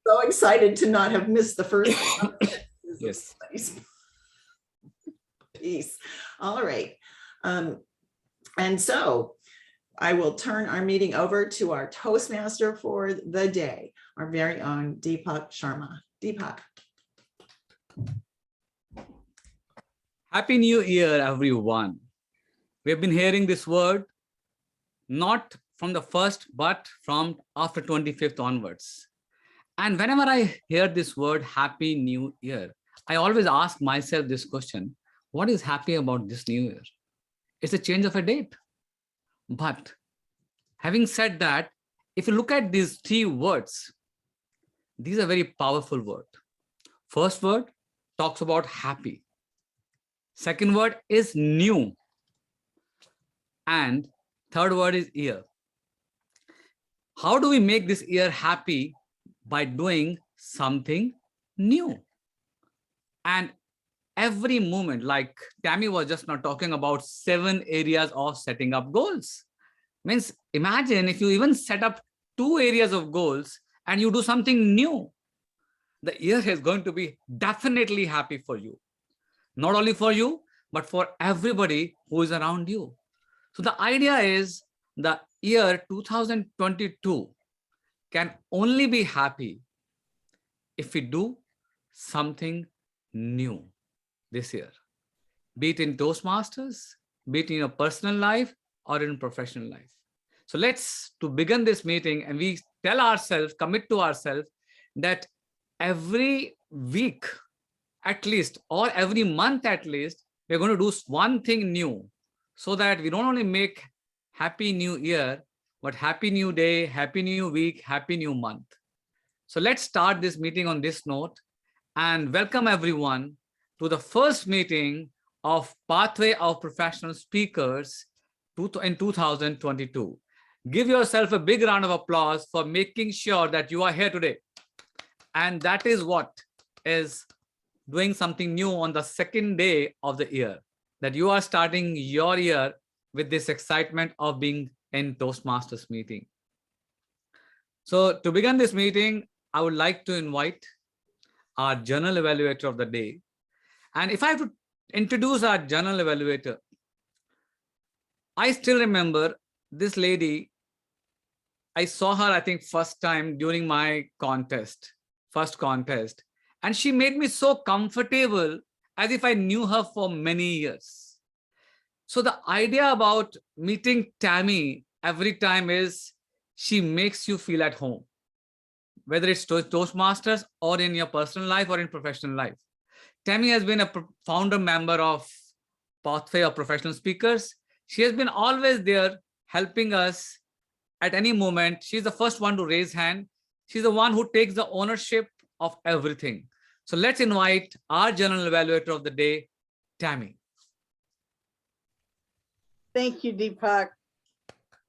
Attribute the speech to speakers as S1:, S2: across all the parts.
S1: So excited to not have missed the first one.
S2: Yes.
S1: Peace. All right. And so I will turn our meeting over to our Toastmaster for the day, our very own Deepak Sharma. Deepak.
S2: Happy New Year, everyone. We've been hearing this word not from the first, but from after 25th onwards. And whenever I hear this word, Happy New Year, I always ask myself this question: what is happy about this new year? It's a change of a date. But having said that, if you look at these three words, these are very powerful words. First word talks about happy. Second word is new. And third word is year. How do we make this year happy? By doing something new. And every moment, like Tammy was just now talking about 7 areas of setting up goals. Means imagine if you even set up 2 areas of goals and you do something new, the year is going to be definitely happy for you. Not only for you, but for everybody who is around you. So the idea is the year 2022 can only be happy if we do something new this year, be it in Toastmasters, be it in your personal life or in professional life. So let's to begin this meeting, and we tell ourselves, commit to ourselves that every week at least, or every month at least, we're going to do one thing new, so that we don't only make Happy New Year, but Happy New Day, Happy New Week, Happy New Month. So let's start this meeting on this note and welcome everyone to the first meeting of Pathway of Professional Speakers in 2022. Give yourself a big round of applause for making sure that you are here today. And that is what is doing something new on the second day of the year, that you are starting your year with this excitement of being in Toastmasters meeting. So to begin this meeting, I would like to invite our journal evaluator of the day. And if I have to introduce our journal evaluator, I still remember this lady. I saw her, I think, first time during my first contest. And she made me so comfortable as if I knew her for many years. So the idea about meeting Tammy every time is she makes you feel at home, whether it's Toastmasters or in your personal life or in professional life. Tammy has been a founder member of Pathway of Professional Speakers. She has been always there helping us at any moment. She's the first one to raise hand. She's the one who takes the ownership of everything. So let's invite our journal evaluator of the day, Tammy.
S3: Thank you, Deepak.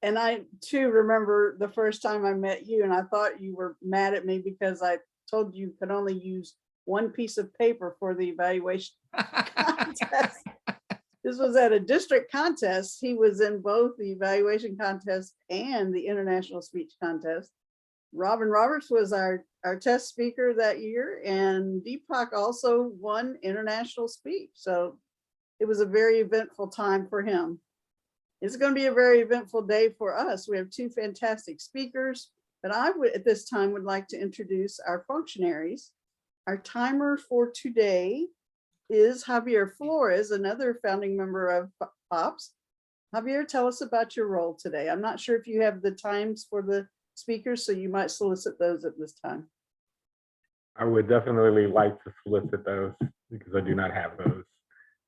S3: And I too remember the first time I met you, and I thought you were mad at me because I told you could only use one piece of paper for the evaluation contest. This was at a district contest. He was in both the evaluation contest and the international speech contest. Robin Roberts was our test speaker that year, and Deepak also won international speech. So it was a very eventful time for him. It's going to be a very eventful day for us. We have 2 fantastic speakers, but I would at this time would like to introduce our functionaries. Our timer for today is Javier Flores, another founding member of POPS. Javier, tell us about your role today. I'm not sure if you have the times for the speakers, so you might solicit those at this time.
S4: I would definitely like to solicit those because I do not have those.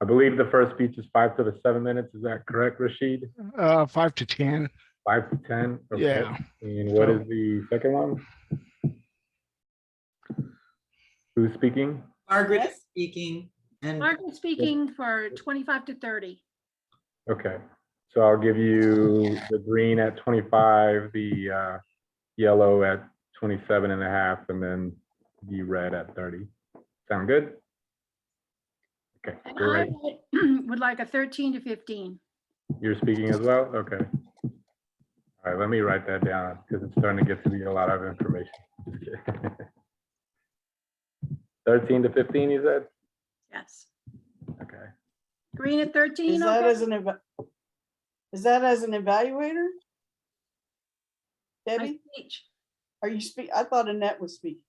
S4: I believe the first speech is 5 to the 7 minutes. Is that correct, Rashid?
S5: 5 to 10.
S4: 5 to 10. Okay.
S5: Yeah.
S4: And what is the second one? Who's speaking?
S1: Margaret speaking. And
S6: Margaret speaking for 25 to 30.
S4: Okay. So I'll give you the green at 25, the yellow at 27 and a half, and then the red at 30. Sound good? Okay.
S6: And
S4: You're
S6: I
S4: right.
S6: would like a 13 to 15.
S4: You're speaking as well? Okay. All right, let me write that down because it's starting to get to be a lot of information. 13 to 15, you said?
S6: Yes.
S4: Okay.
S6: Green at
S3: Is
S6: 13,
S3: that
S6: okay?
S3: is that as an evaluator?
S6: I
S3: Debbie,
S6: teach.
S3: are you I thought Annette was speaking.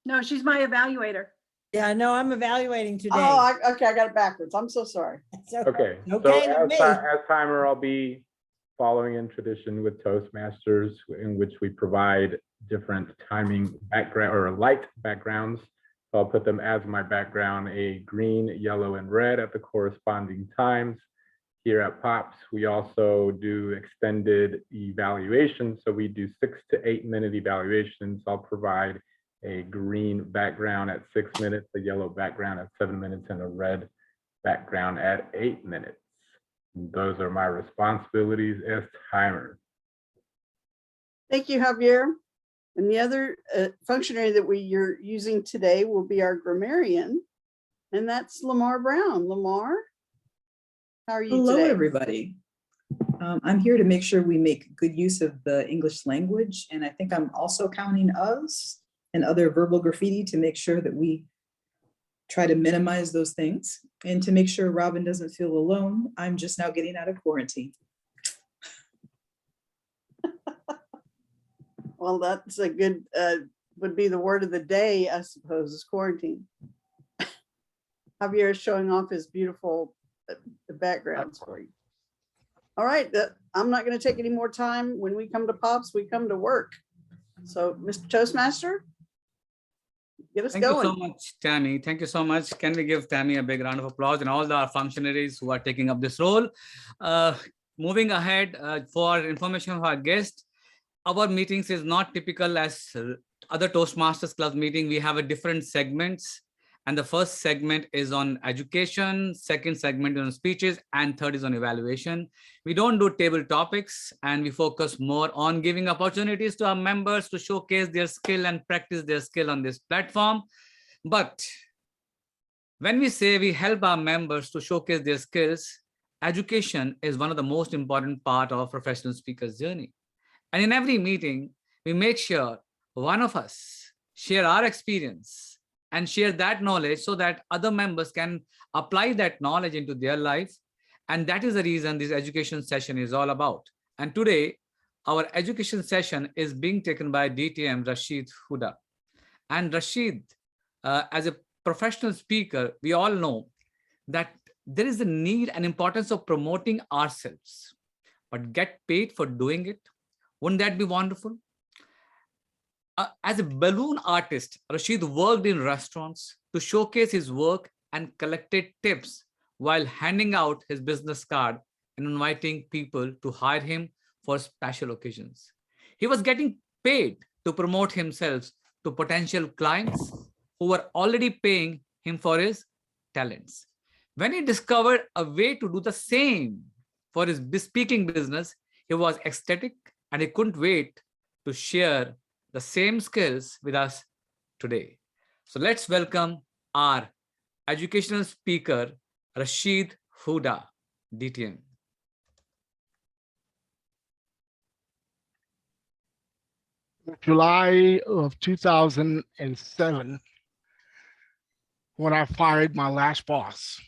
S6: No, she's my evaluator.
S5: Yeah, no, I'm evaluating today.
S3: Oh, okay, I got it backwards. I'm so sorry.
S5: So-
S4: Okay, so
S5: Okay to
S4: as,
S5: me.
S4: as timer, I'll be following in tradition with Toastmasters, in which we provide different timing background or light backgrounds. So I'll put them as my background, a green, yellow, and red at the corresponding times. Here at Pops, we also do extended evaluations. So we do 6 to 8 minute evaluations. I'll provide a green background at 6 minutes, a yellow background at 7 minutes, and a red background at 8 minutes. Those are my responsibilities as timer.
S3: Thank you, Javier. And the other functionary that you're using today will be our grammarian, and that's Lamar Brown. Lamar, how are you
S7: Hello,
S3: today?
S7: everybody. I'm here to make sure we make good use of the English language, and I think I'm also counting us and other verbal graffiti to make sure that we try to minimize those things and to make sure Robin doesn't feel alone. I'm just now getting out of quarantine.
S3: Well, that's a good, would be the word of the day, I suppose, is quarantine. Javier is showing off his beautiful the backgrounds for you. All right, I'm not going to take any more time. When we come to Pops, we come to work. So, Mr. Toastmaster, get us
S2: Thank you so
S3: going.
S2: much, Tammy. Thank you so much. Can we give Tammy a big round of applause and all the functionaries who are taking up this role? Moving ahead, for information of our guest, our meetings is not typical as other Toastmasters Club meeting. We have a different segments. And the first segment is on education, second segment on speeches, and third is on evaluation. We don't do table topics, and we focus more on giving opportunities to our members to showcase their skill and practice their skill on this platform. But when we say we help our members to showcase their skills, education is one of the most important part of professional speakers' journey. And in every meeting, we make sure one of us share our experience and share that knowledge so that other members can apply that knowledge into their life. And that is the reason this education session is all about. And today, our education session is being taken by DTM Rashid Huda. And Rashid, as a professional speaker, we all know that there is a need and importance of promoting ourselves, but get paid for doing it. Wouldn't that be wonderful? As a balloon artist, Rashid worked in restaurants to showcase his work and collected tips while handing out his business card and inviting people to hire him for special occasions. He was getting paid to promote himself to potential clients who were already paying him for his talents. When he discovered a way to do the same for his speaking business, he was ecstatic and he couldn't wait to share the same skills with us today. So let's welcome our educational speaker, Rashid Huda, DTM.
S8: July of 2007, when I fired my last boss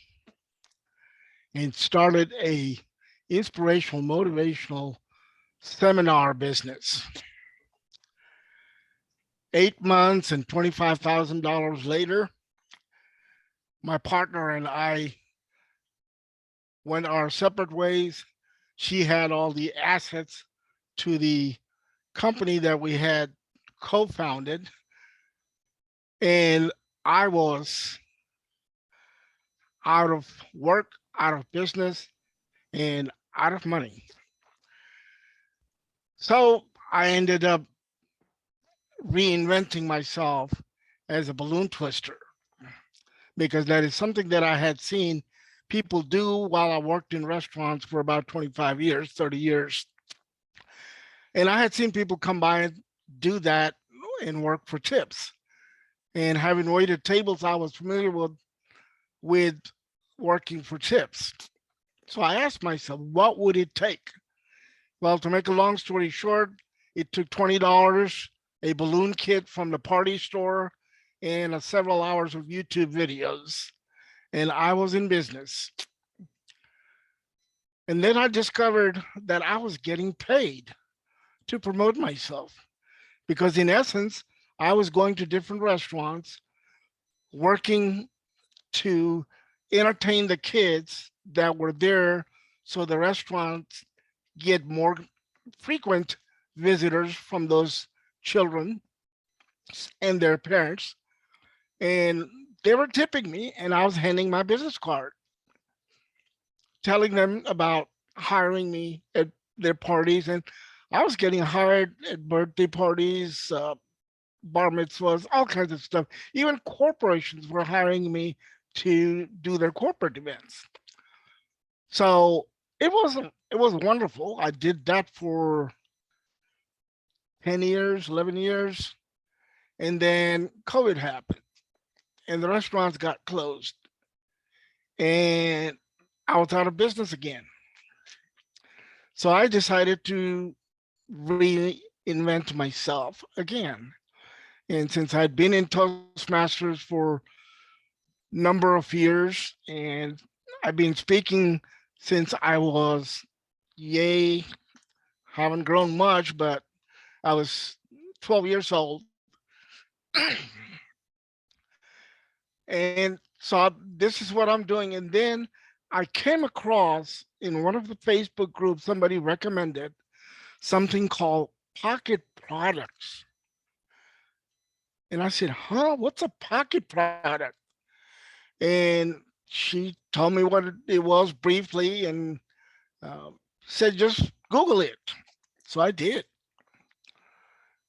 S8: and started a inspirational, motivational seminar business. 8 months and $25,000 later, my partner and I went our separate ways. She had all the assets to the company that we had co-founded, and I was out of work, out of business, and out of money. So I ended up reinventing myself as a balloon twister, because that is something that I had seen people do while I worked in restaurants for about 25 years, 30 years. And I had seen people come by and do that and work for tips. And having waited tables, I was familiar with working for tips. So I asked myself, what would it take Well, to make a long story short, it took $20, a balloon kit from the party store, and several hours of YouTube videos. And I was in business. And then I discovered that I was getting paid to promote myself. Because in essence, I was going to different restaurants, working to entertain the kids that were there so the restaurants get more frequent visitors from those children and their parents. And they were tipping me, and I was handing my business card, telling them about hiring me at their parties. And I was getting hired at birthday parties, bar mitzvahs, all kinds of stuff. Even corporations were hiring me to do their corporate events. So it was wonderful. I did that for 10 years, 11 years. And then COVID happened and the restaurants got closed. And I was out of business again. So I decided to reinvent myself again. And since I'd been in Toastmasters for a number of years, and I've been speaking since I was, haven't grown much, but I was 12 years old. And so this is what I'm doing. And then I came across in one of the Facebook groups, somebody recommended something called Pocket Products. And I said, huh, what's a pocket product? And she told me what it was briefly and said, just Google it. So I did.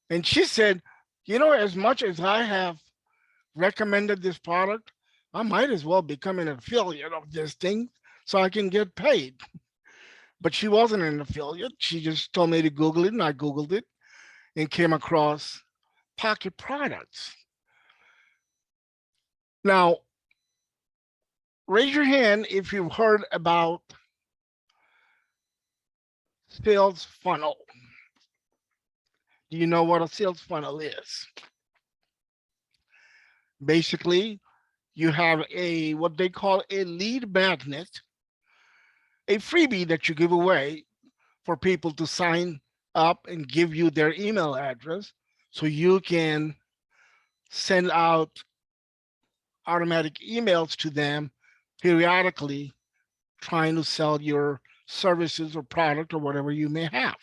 S8: And she said, as much as I have recommended this product, I might as well become an affiliate of this thing so I can get paid. But she wasn't an affiliate. She just told me to Google it, and I Googled it and came across Pocket Products. Now, raise your hand if you've heard about sales funnel. Do you know what a sales funnel is? Basically, you have what they call a lead magnet, a freebie that you give away for people to sign up and give you their email address so you can send out automatic emails to them periodically trying to sell your services or product or whatever you may have.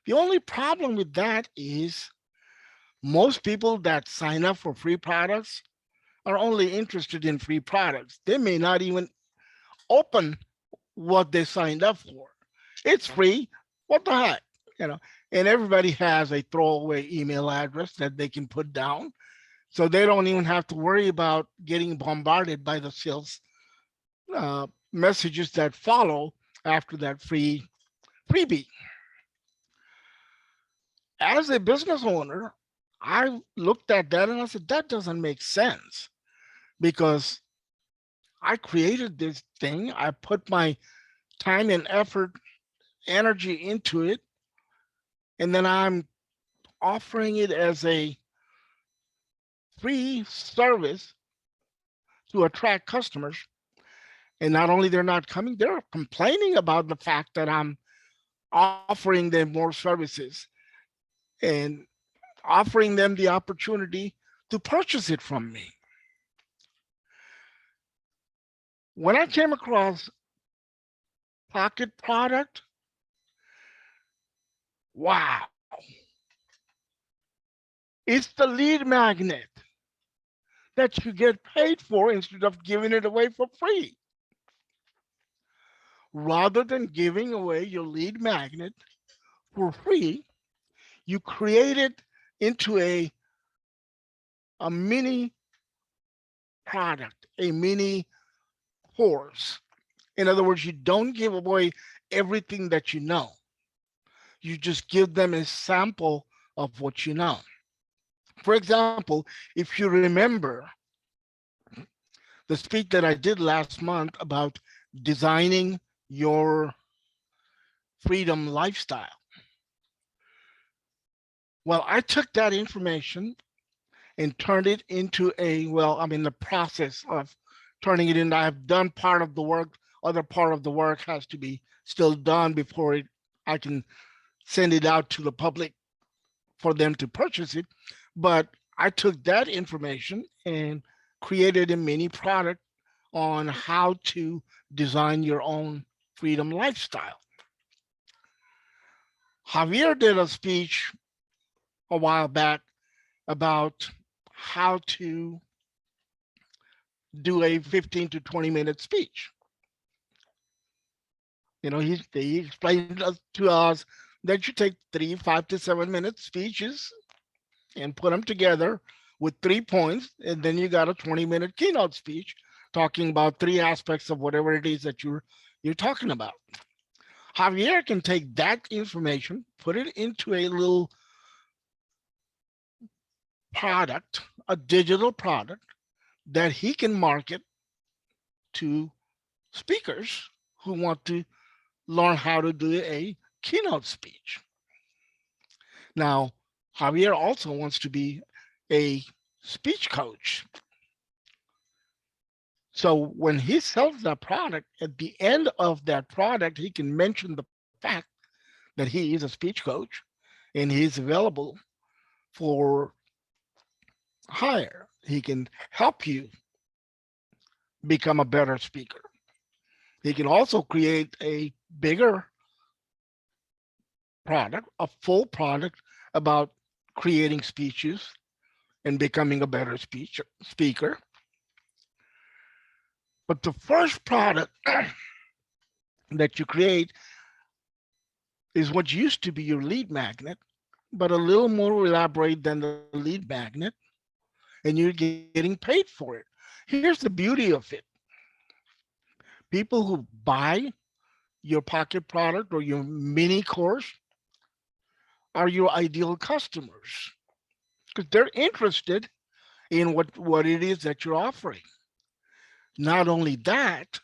S8: The only problem with that is most people that sign up for free products are only interested in free products. They may not even open what they signed up for. It's free. What the heck? And everybody has a throwaway email address that they can put down. So they don't even have to worry about getting bombarded by the sales messages that follow after that freebie. As a business owner, I looked at that and I said, that doesn't make sense because I created this thing. I put my time and effort, energy into it, and then I'm offering it as a free service to attract customers. And not only they're not coming, they're complaining about the fact that I'm offering them more services and offering them the opportunity to purchase it from me. When I came across Pocket Product, wow. It's the lead magnet that you get paid for instead of giving it away for free. Rather than giving away your lead magnet for free, you create it into a mini product, a mini course. In other words, you don't give away everything that you know. You just give them a sample of what you know. For example, if you remember the speech that I did last month about designing your freedom lifestyle. Well, I took that information and turned it into I'm in the process of turning it into, I've done part of the work, other part of the work has to be still done before I can send it out to the public for them to purchase it. But I took that information and created a mini product on how to design your own freedom lifestyle. Javier did a speech a while back about how to do a 15 to 20-minute speech. You know, he explained to us that you take 3, 5 to 7 minute speeches and put them together with 3 points, and then you got a 20-minute keynote speech talking about 3 aspects of whatever it is that you're talking about. Javier can take that information, put it into a little product, a digital product that he can market to speakers who want to learn how to do a keynote speech. Now, Javier also wants to be a speech coach. So when he sells that product, at the end of that product, he can mention the fact that he is a speech coach and he's available for hire. He can help you become a better speaker. He can also create a bigger product, a full product about creating speeches and becoming a better speaker. But the first product that you create is what used to be your lead magnet, but a little more elaborate than the lead magnet, and you're getting paid for it. Here's the beauty of it. People who buy your pocket product or your mini course are your ideal customers because they're interested in what it is that you're offering. Not only that,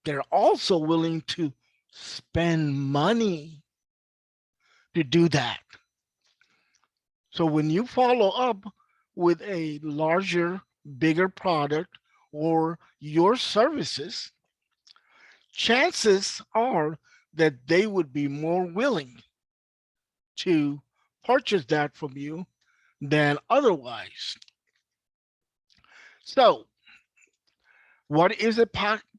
S8: they're also willing to spend money to do that. So when you follow up with a larger, bigger product or your services, chances are that they would be more willing to purchase that from you than otherwise. So what is a pocket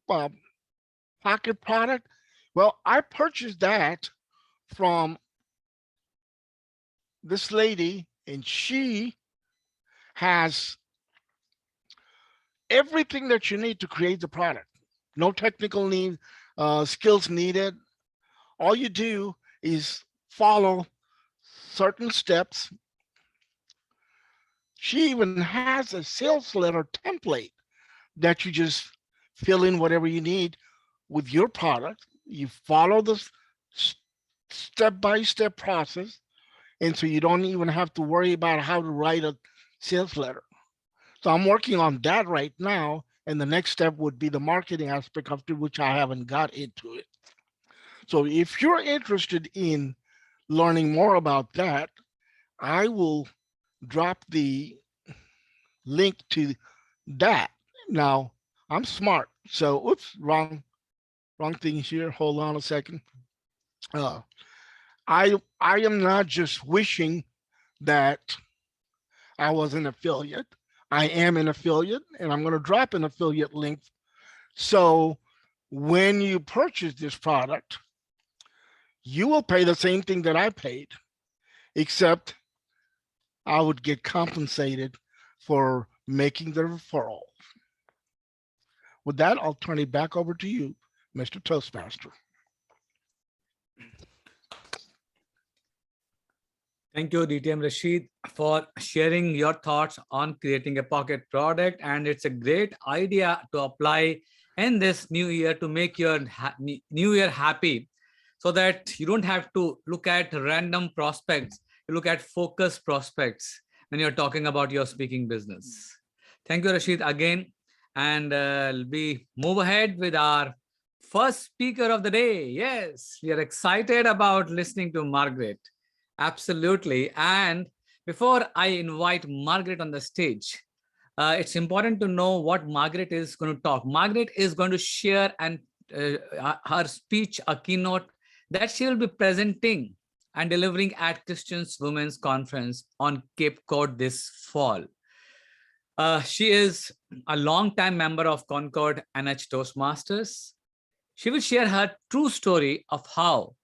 S8: product? Well, I purchased that from this lady, and she has everything that you need to create the product. No technical skills needed. All you do is follow certain steps. She even has a sales letter template that you just fill in whatever you need with your product. You follow the step-by-step process, and so you don't even have to worry about how to write a sales letter. So I'm working on that right now, and the next step would be the marketing aspect of it, which I haven't got into it. So if you're interested in learning more about that, I will drop the link to that. Now, I'm smart, so oops, wrong thing here. Hold on a second. I am not just wishing that I was an affiliate. I am an affiliate, and I'm going to drop an affiliate link. So when you purchase this product, you will pay the same thing that I paid, except I would get compensated for making the referral. With that, I'll turn it back over to you, Mr. Toastmaster.
S2: Thank you, DTM Rashid, for sharing your thoughts on creating a pocket product. And it's a great idea to apply in this new year to make your new year happy, so that you don't have to look at random prospects. You look at focused prospects when you're talking about your speaking business. Thank you, Rashid, again. And we move ahead with our first speaker of the day. Yes, we are excited about listening to Margaret. Absolutely. And before I invite Margaret on the stage, it's important to know what Margaret is going to talk. Margaret is going to share her speech, a keynote that she will be presenting and delivering at Christian's Women's Conference on Cape Cod this fall. She is a long-time member of Concord NH Toastmasters. She will share her true story of how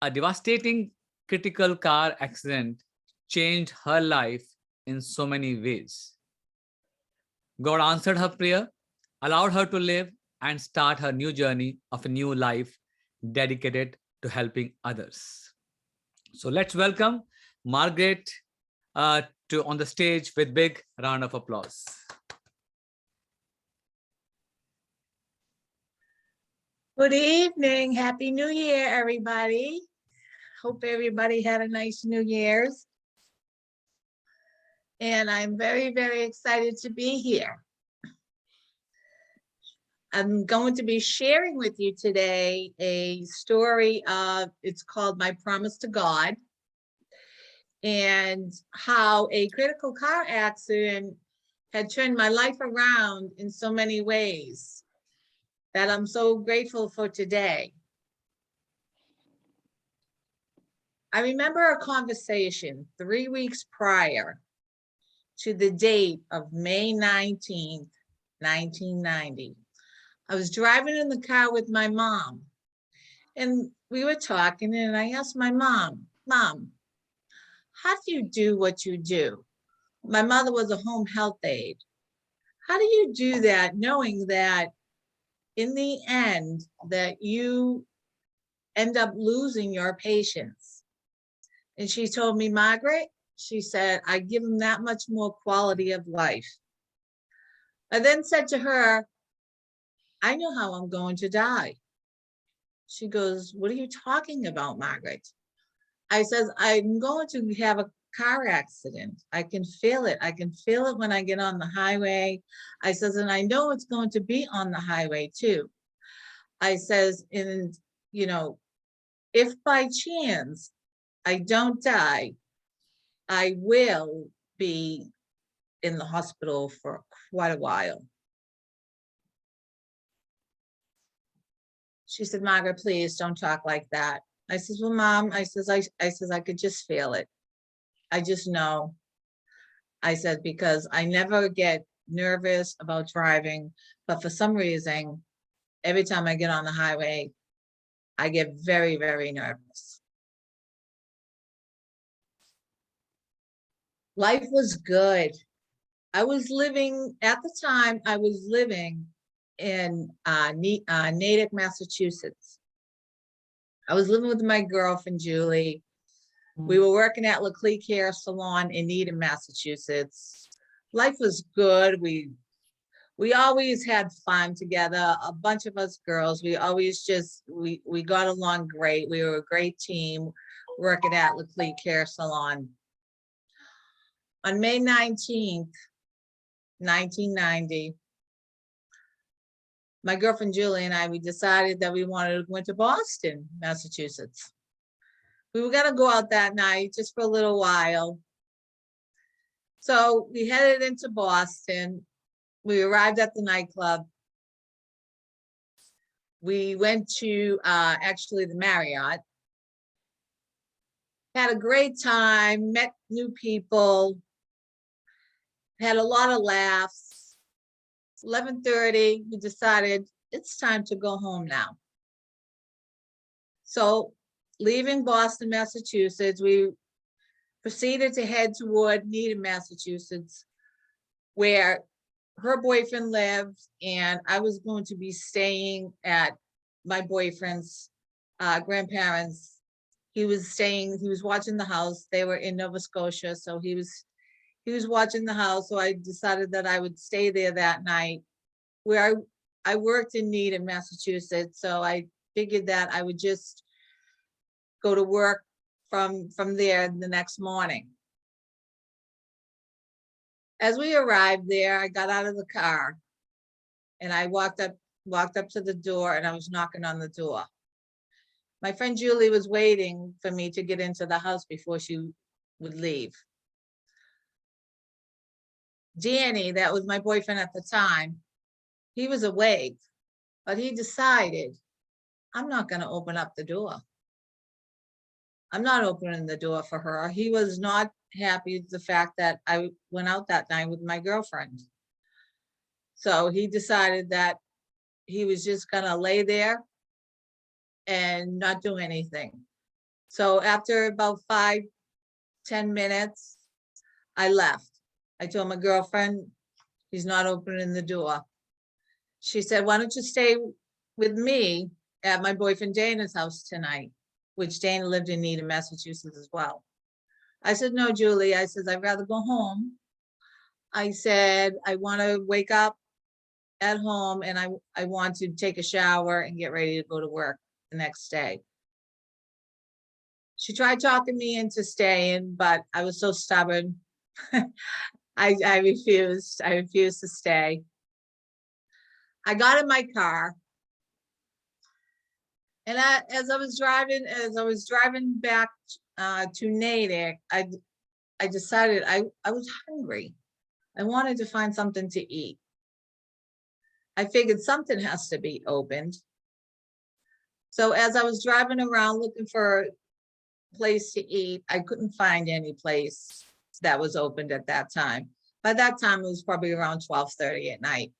S2: a devastating critical car accident changed her life in so many ways. God answered her prayer, allowed her to live and start her new journey of a new life dedicated to helping others. So let's welcome Margaret on the stage with big round of applause.
S5: Good evening. Happy New Year, everybody. Hope everybody had a nice New Year's. And I'm very, very excited to be here. I'm going to be sharing with you today a story it's called My Promise to God, and how a critical car accident had turned my life around in so many ways that I'm so grateful for today. I remember a conversation 3 weeks prior to the date of May 19th, 1990. I was driving in the car with my mom, and we were talking, and I asked my mom, how do you do what you do? My mother was a home health aide. How do you do that knowing that in the end that you end up losing your patients? And she told me, Margaret, she said, I give them that much more quality of life. I then said to her, I know how I'm going to die. She goes, what are you talking about, Margaret? I says, I'm going to have a car accident. I can feel it. I can feel it when I get on the highway. I says, and I know it's going to be on the highway too. I says, and you know, if by chance I don't die, I will be in the hospital for quite a while. She said, Margaret, please don't talk like that. I says, well, Mom, I says, I could just feel it. I just know. I said, because I never get nervous about driving, but for some reason, every time I get on the highway, I get very, very nervous. Life was good. I was living, at the time, I was living in Natick, Massachusetts. I was living with my girlfriend, Julie. We were working at Leclerc Hair Salon in Needham, Massachusetts. Life was good. We always had fun together. A bunch of us girls, we always just, we got along great. We were a great team working at Leclerc Hair Salon. On May 19th, 1990, my girlfriend Julie and I, we decided that we wanted to go to Boston, Massachusetts. We were gonna go out that night just for a little while. So we headed into Boston. We arrived at the nightclub. We went to actually the Marriott. Had a great time, met new people, had a lot of laughs. 11:30, we decided it's time to go home now. So leaving Boston, Massachusetts, we proceeded to head toward Needham, Massachusetts, where her boyfriend lived, and I was going to be staying at my boyfriend's grandparents. He was watching the house. They were in Nova Scotia, so he was watching the house. So I decided that I would stay there that night, where I worked in Needham, Massachusetts. So I figured that I would just go to work from there the next morning. As we arrived there, I got out of the car and I walked up walked up to the door, and I was knocking on the door. My friend Julie was waiting for me to get into the house before she would leave. Danny, that was my boyfriend at the time, he was awake, but he decided, I'm not going to open up the door. I'm not opening the door for her. He was not happy with the fact that I went out that night with my girlfriend. So he decided that he was just going to lay there and not do anything. So after about 5-10 minutes, I left. I told my girlfriend, he's not opening the door. She said, why don't you stay with me at my boyfriend Dana's house tonight, which Dana lived in Needham, Massachusetts as well. I said, no, Julie, I said, I'd rather go home. I said, I want to wake up at home and I want to take a shower and get ready to go to work the next day. She tried talking me into staying, but I was so stubborn. I refused. I refused to stay. I got in my car, and as I was driving back to Natick, I decided I was hungry. I wanted to find something to eat. I figured something has to be opened. So as I was driving around looking for a place to eat, I couldn't find any place that was opened at that time. By that time, it was probably around 12:30 at night.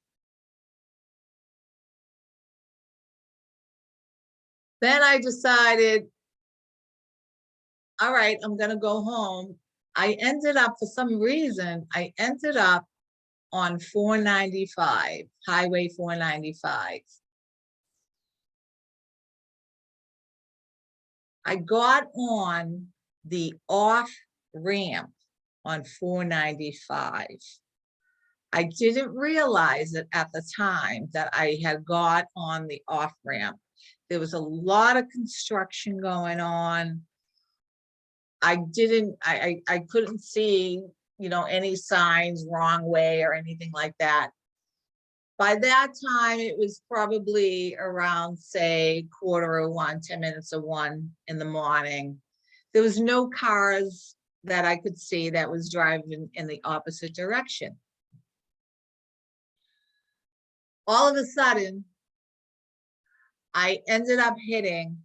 S5: Then I decided, all right, I'm gonna go home. I ended up, for some reason, I ended up on 495, Highway 495. I got on the off ramp on 495. I didn't realize it at the time that I had got on the off ramp. There was a lot of construction going on. I couldn't see, any signs wrong way or anything like that. By that time, it was probably around, say, 1:45, 10 minutes of 1 in the morning. There was no cars that I could see that was driving in the opposite direction. All of a sudden, I ended up hitting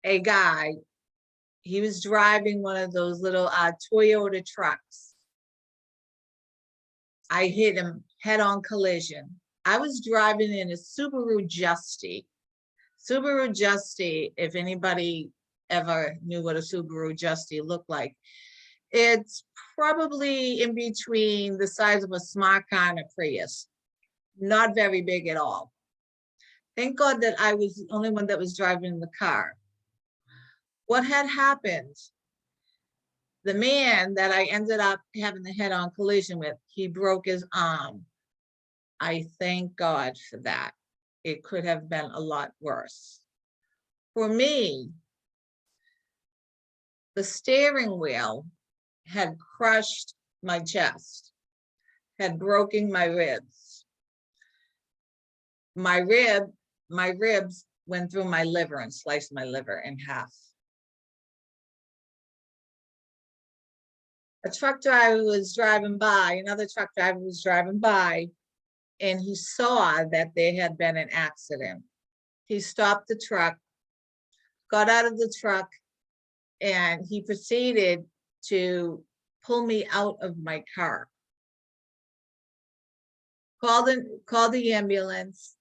S5: a guy. He was driving one of those little Toyota trucks. I hit him head-on collision. I was driving in a Subaru Justy. Subaru Justy, if anybody ever knew what a Subaru Justy looked like, it's probably in between the size of a smart car and a Prius. Not very big at all. Thank God that I was the only one that was driving the car. What had happened, the man that I ended up having the head-on collision with, he broke his arm. I thank God for that. It could have been a lot worse. For me, the steering wheel had crushed my chest, had broken my ribs. My ribs went through my liver and sliced my liver in half. A truck driver was driving by, another truck driver was driving by, and he saw that there had been an accident. He stopped the truck, got out of the truck, and he proceeded to pull me out of my car. Called the ambulance.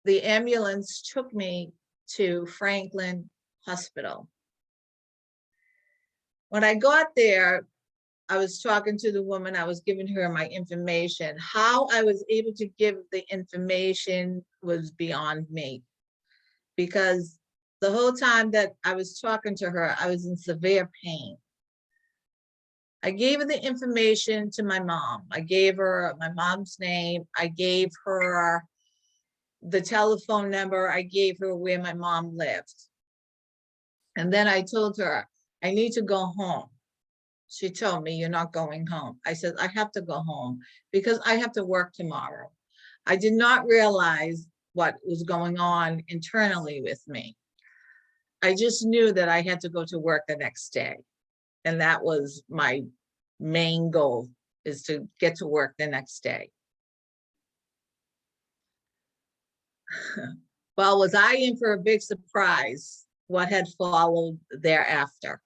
S5: The ambulance took me to Franklin Hospital. When I got there, I was talking to the woman, I was giving her my information. How I was able to give the information was beyond me, because the whole time that I was talking to her, I was in severe pain. I gave her the information to my mom. I gave her my mom's name. I gave her the telephone number. I gave her where my mom lived. And then I told her, I need to go home. She told me, you're not going home. I said, I have to go home because I have to work tomorrow. I did not realize what was going on internally with me. I just knew that I had to go to work the next day. And that was my main goal, is to get to work the next day. Well, was I in for a big surprise what had followed thereafter?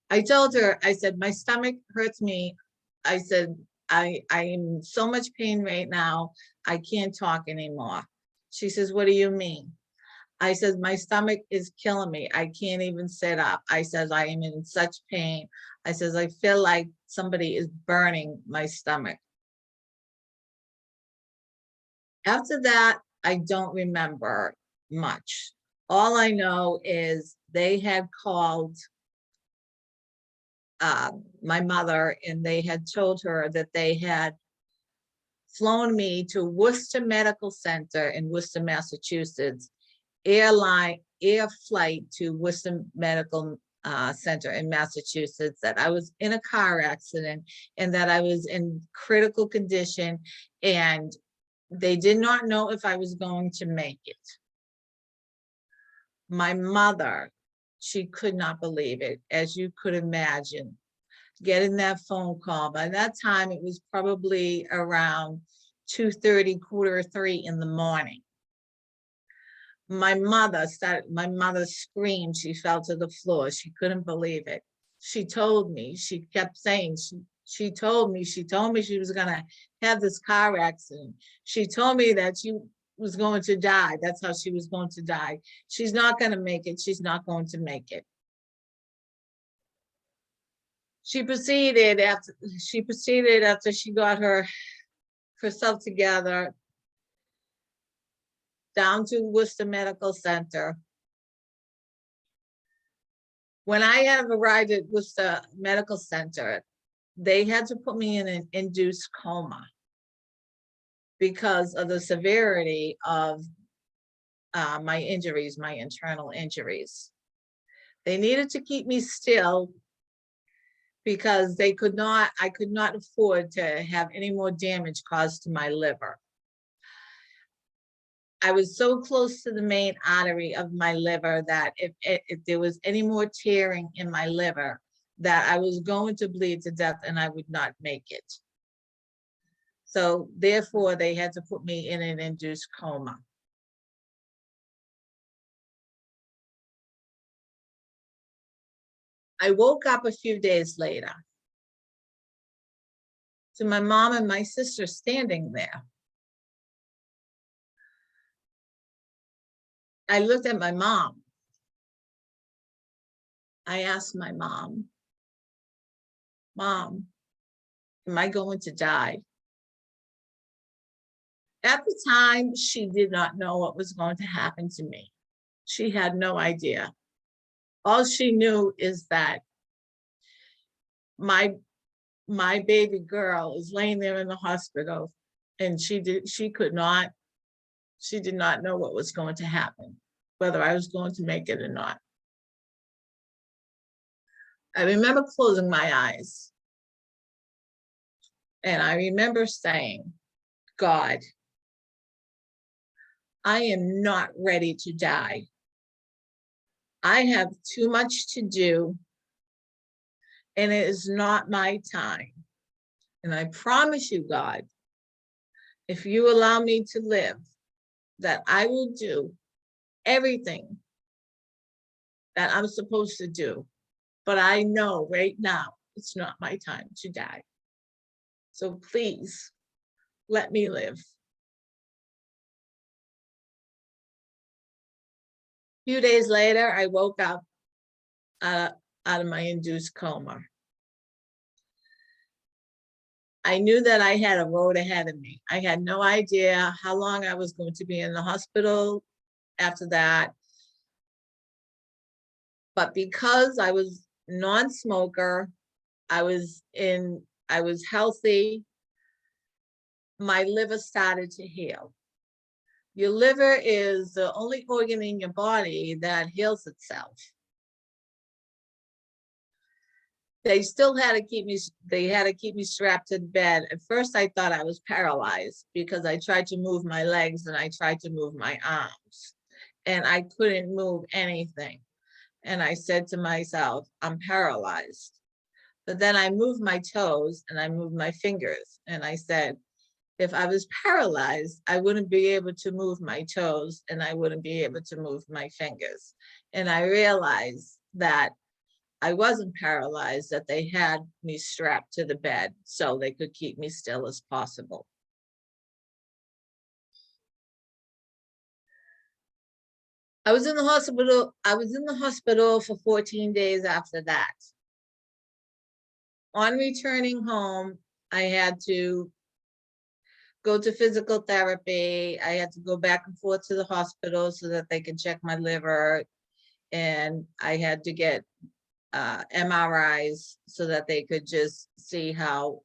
S5: I told her, I said, my stomach hurts me. I said, I am in so much pain right now, I can't talk anymore. She says, what do you mean? I said, my stomach is killing me. I can't even sit up. I said, I am in such pain. I says, I feel like somebody is burning my stomach. After that, I don't remember much. All I know is they had called my mother, and they had told her that they had flown me to Worcester Medical Center in Worcester, Massachusetts, air flight to Worcester Medical Center in Massachusetts, that I was in a car accident and that I was in critical condition, and they did not know if I was going to make it. My mother, she could not believe it, as you could imagine, getting that phone call. By that time, it was probably around 2:30, 2:45 in the morning. My mother screamed. She fell to the floor. She couldn't believe it. She told me, she kept saying, she told me she was gonna have this car accident. She told me that she was going to die. That's how she was going to die. She's not gonna make it. She's not going to make it. She proceeded after she got herself together, down to Worcester Medical Center. When I had arrived at Worcester Medical Center, they had to put me in an induced coma because of the severity of my injuries, my internal injuries. They needed to keep me still because I could not afford to have any more damage caused to my liver. I was so close to the main artery of my liver that if there was any more tearing in my liver, that I was going to bleed to death and I would not make it. So therefore, they had to put me in an induced coma. I woke up a few days later to my mom and my sister standing there. I looked at my mom. I asked my mom, Mom, am I going to die? At the time, she did not know what was going to happen to me. She had no idea. All she knew is that my baby girl is laying there in the hospital, and she did not know what was going to happen, whether I was going to make it or not. I remember closing my eyes, and I remember saying, God, I am not ready to die. I have too much to do, and it is not my time. And I promise you, God, if you allow me to live, that I will do everything that I'm supposed to do. But I know right now it's not my time to die. So please let me live. A few days later, I woke up out of my induced coma. I knew that I had a road ahead of me. I had no idea how long I was going to be in the hospital after that. But because I was non-smoker, I was healthy, my liver started to heal. Your liver is the only organ in your body that heals itself. they still had to keep me, they had to keep me strapped to the bed. At first, I thought I was paralyzed because I tried to move my legs and I tried to move my arms. And I couldn't move anything. And I said to myself, I'm paralyzed. But then I moved my toes and I moved my fingers. And I said, if I was paralyzed, I wouldn't be able to move my toes and I wouldn't be able to move my fingers. And I realized that I wasn't paralyzed, that they had me strapped to the bed so they could keep me still as possible. I was in the hospital for 14 days after that. On returning home, I had to go to physical therapy. I had to go back and forth to the hospital so that they could check my liver. And I had to get MRIs so that they could just see how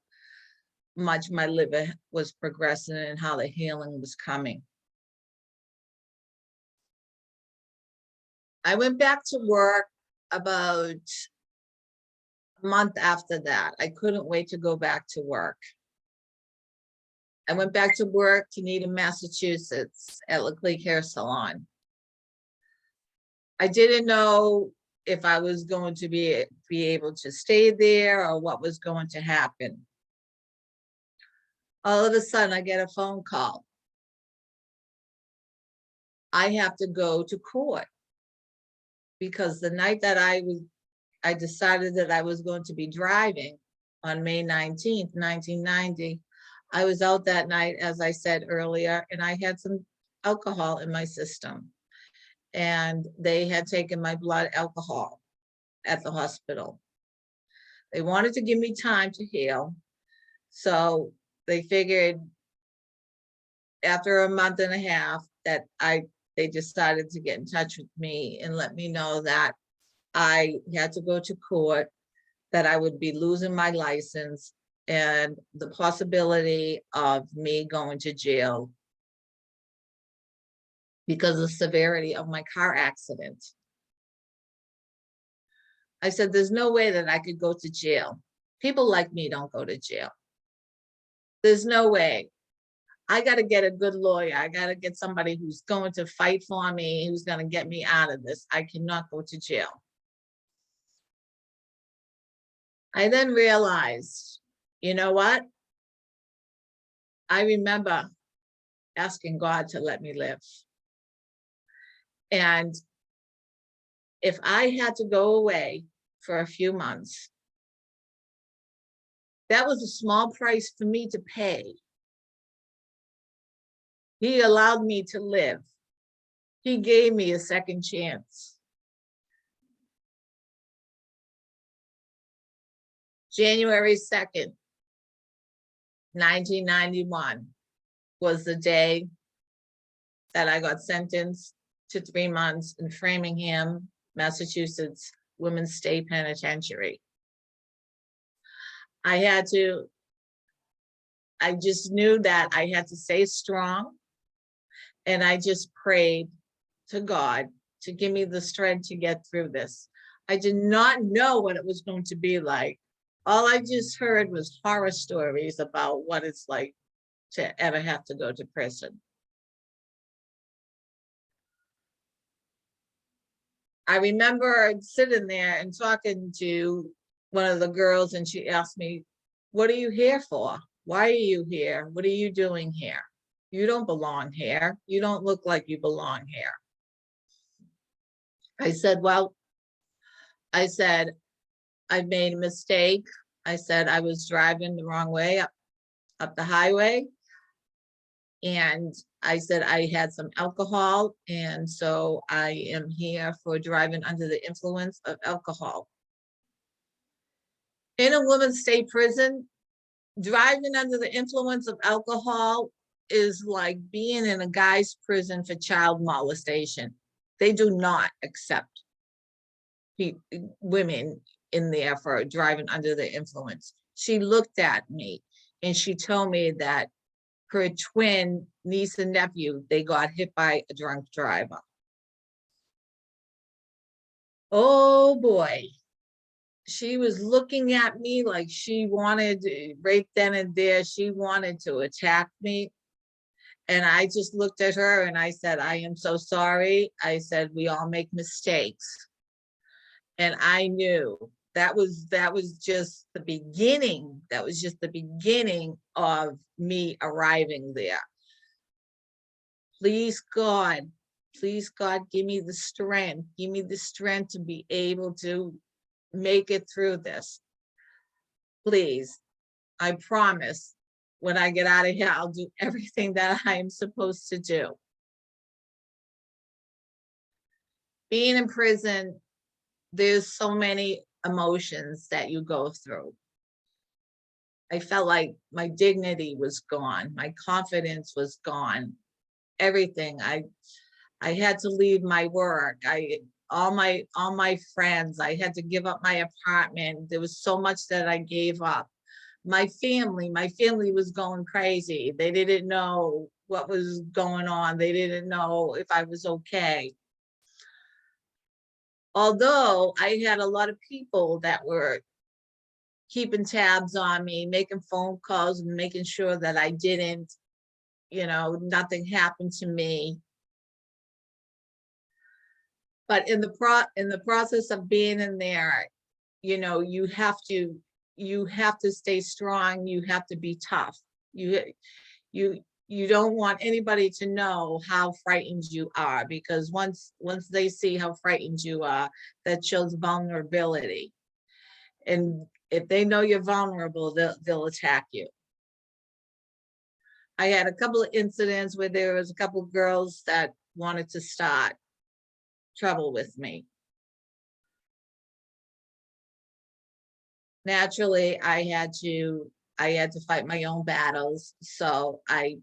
S5: much my liver was progressing and how the healing was coming. I went back to work about a month after that. I couldn't wait to go back to work. I went back to work to Needham, Massachusetts at Leclerc Hair Salon. I didn't know if I was going to be able to stay there or what was going to happen. All of a sudden, I get a phone call. I have to go to court because the night that I decided that I was going to be driving on May 19th, 1990, I was out that night, as I said earlier, and I had some alcohol in my system. And they had taken my blood alcohol at the hospital. They wanted to give me time to heal. So they figured after a month and a half that they decided to get in touch with me and let me know that I had to go to court, that I would be losing my license, and the possibility of me going to jail because of the severity of my car accident. I said, there's no way that I could go to jail. People like me don't go to jail. There's no way. I got to get a good lawyer. I got to get somebody who's going to fight for me, who's going to get me out of this. I cannot go to jail. I then realized, you know what? I remember asking God to let me live. And if I had to go away for a few months, that was a small price for me to pay. He allowed me to live. He gave me a second chance. January 2nd, 1991 was the day that I got sentenced to 3 months in Framingham, Massachusetts Women's State Penitentiary. I just knew that I had to stay strong, and I just prayed to God to give me the strength to get through this. I did not know what it was going to be like. All I just heard was horror stories about what it's like to ever have to go to prison. I remember sitting there and talking to one of the girls, and she asked me, what are you here for? Why are you here? What are you doing here? You don't belong here. You don't look like you belong here. I said, well, I made a mistake. I said I was driving the wrong way up the highway. And I said I had some alcohol, and so I am here for driving under the influence of alcohol. In a women's state prison, driving under the influence of alcohol is like being in a guy's prison for child molestation. They do not accept women in there for driving under the influence. She looked at me and she told me that her twin niece and nephew, they got hit by a drunk driver. Oh boy. she was looking at me like she wanted, right then and there, she wanted to attack me. And I just looked at her and I said, I am so sorry. I said, we all make mistakes. And I knew that was just the beginning. That was just the beginning of me arriving there. Please God, give me the strength. Give me the strength to be able to make it through this. Please, I promise when I get out of here, I'll do everything that I am supposed to do. Being in prison, there's so many emotions that you go through. I felt like my dignity was gone. My confidence was gone. Everything. I had to leave my work. All my friends, I had to give up my apartment. There was so much that I gave up. My family was going crazy. They didn't know what was going on. They didn't know if I was okay. Although I had a lot of people that were keeping tabs on me, making phone calls and making sure that I didn't, nothing happened to me. But in the process of being in there, you have to stay strong. You have to be tough. You don't want anybody to know how frightened you are, because once they see how frightened you are, that shows vulnerability. And if they know you're vulnerable, they'll attack you. I had a couple of incidents where there was a couple of girls that wanted to start trouble with me. Naturally, I had to fight my own battles. So I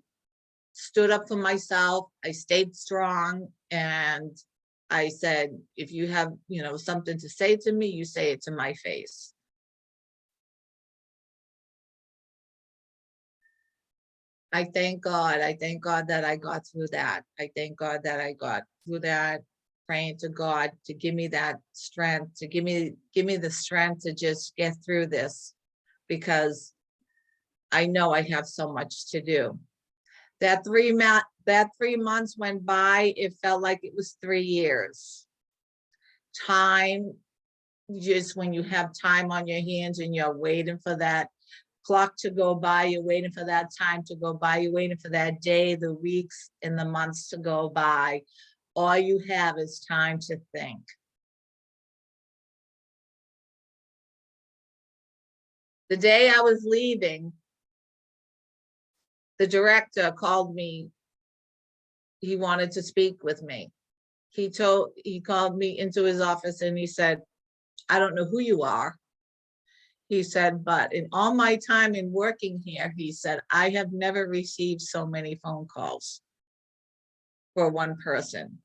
S5: stood up for myself. I stayed strong, and I said, if you have, something to say to me, you say it to my face. I thank God that I got through that. I thank God that I got through that, praying to God to give me that strength, to give me the strength to just get through this, because I know I have so much to do. That 3 months went by, it felt like it was 3 years. Time, just when you have time on your hands and you're waiting for that clock to go by, you're waiting for that time to go by, you're waiting for that day, the weeks and the months to go by. All you have is time to think. The day I was leaving, the director called me. He wanted to speak with me. He called me into his office and he said, I don't know who you are. He said, but in all my time in working here, he said, I have never received so many phone calls for one person.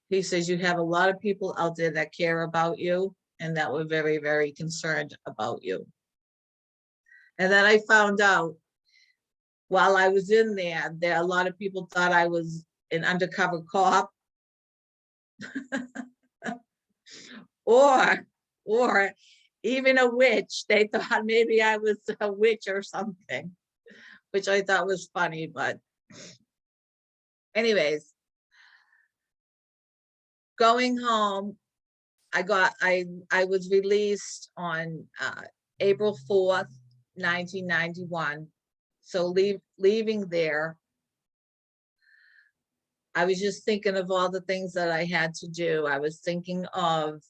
S5: He says, you have a lot of people out there that care about you and that were very, very concerned about you. And then I found out while I was in there, a lot of people thought I was an undercover cop or even a witch. They thought maybe I was a witch or something, which I thought was funny. But anyways, going home, I was released on April 4th, 1991. So leaving there, I was just thinking of all the things that I had to do. I was thinking of,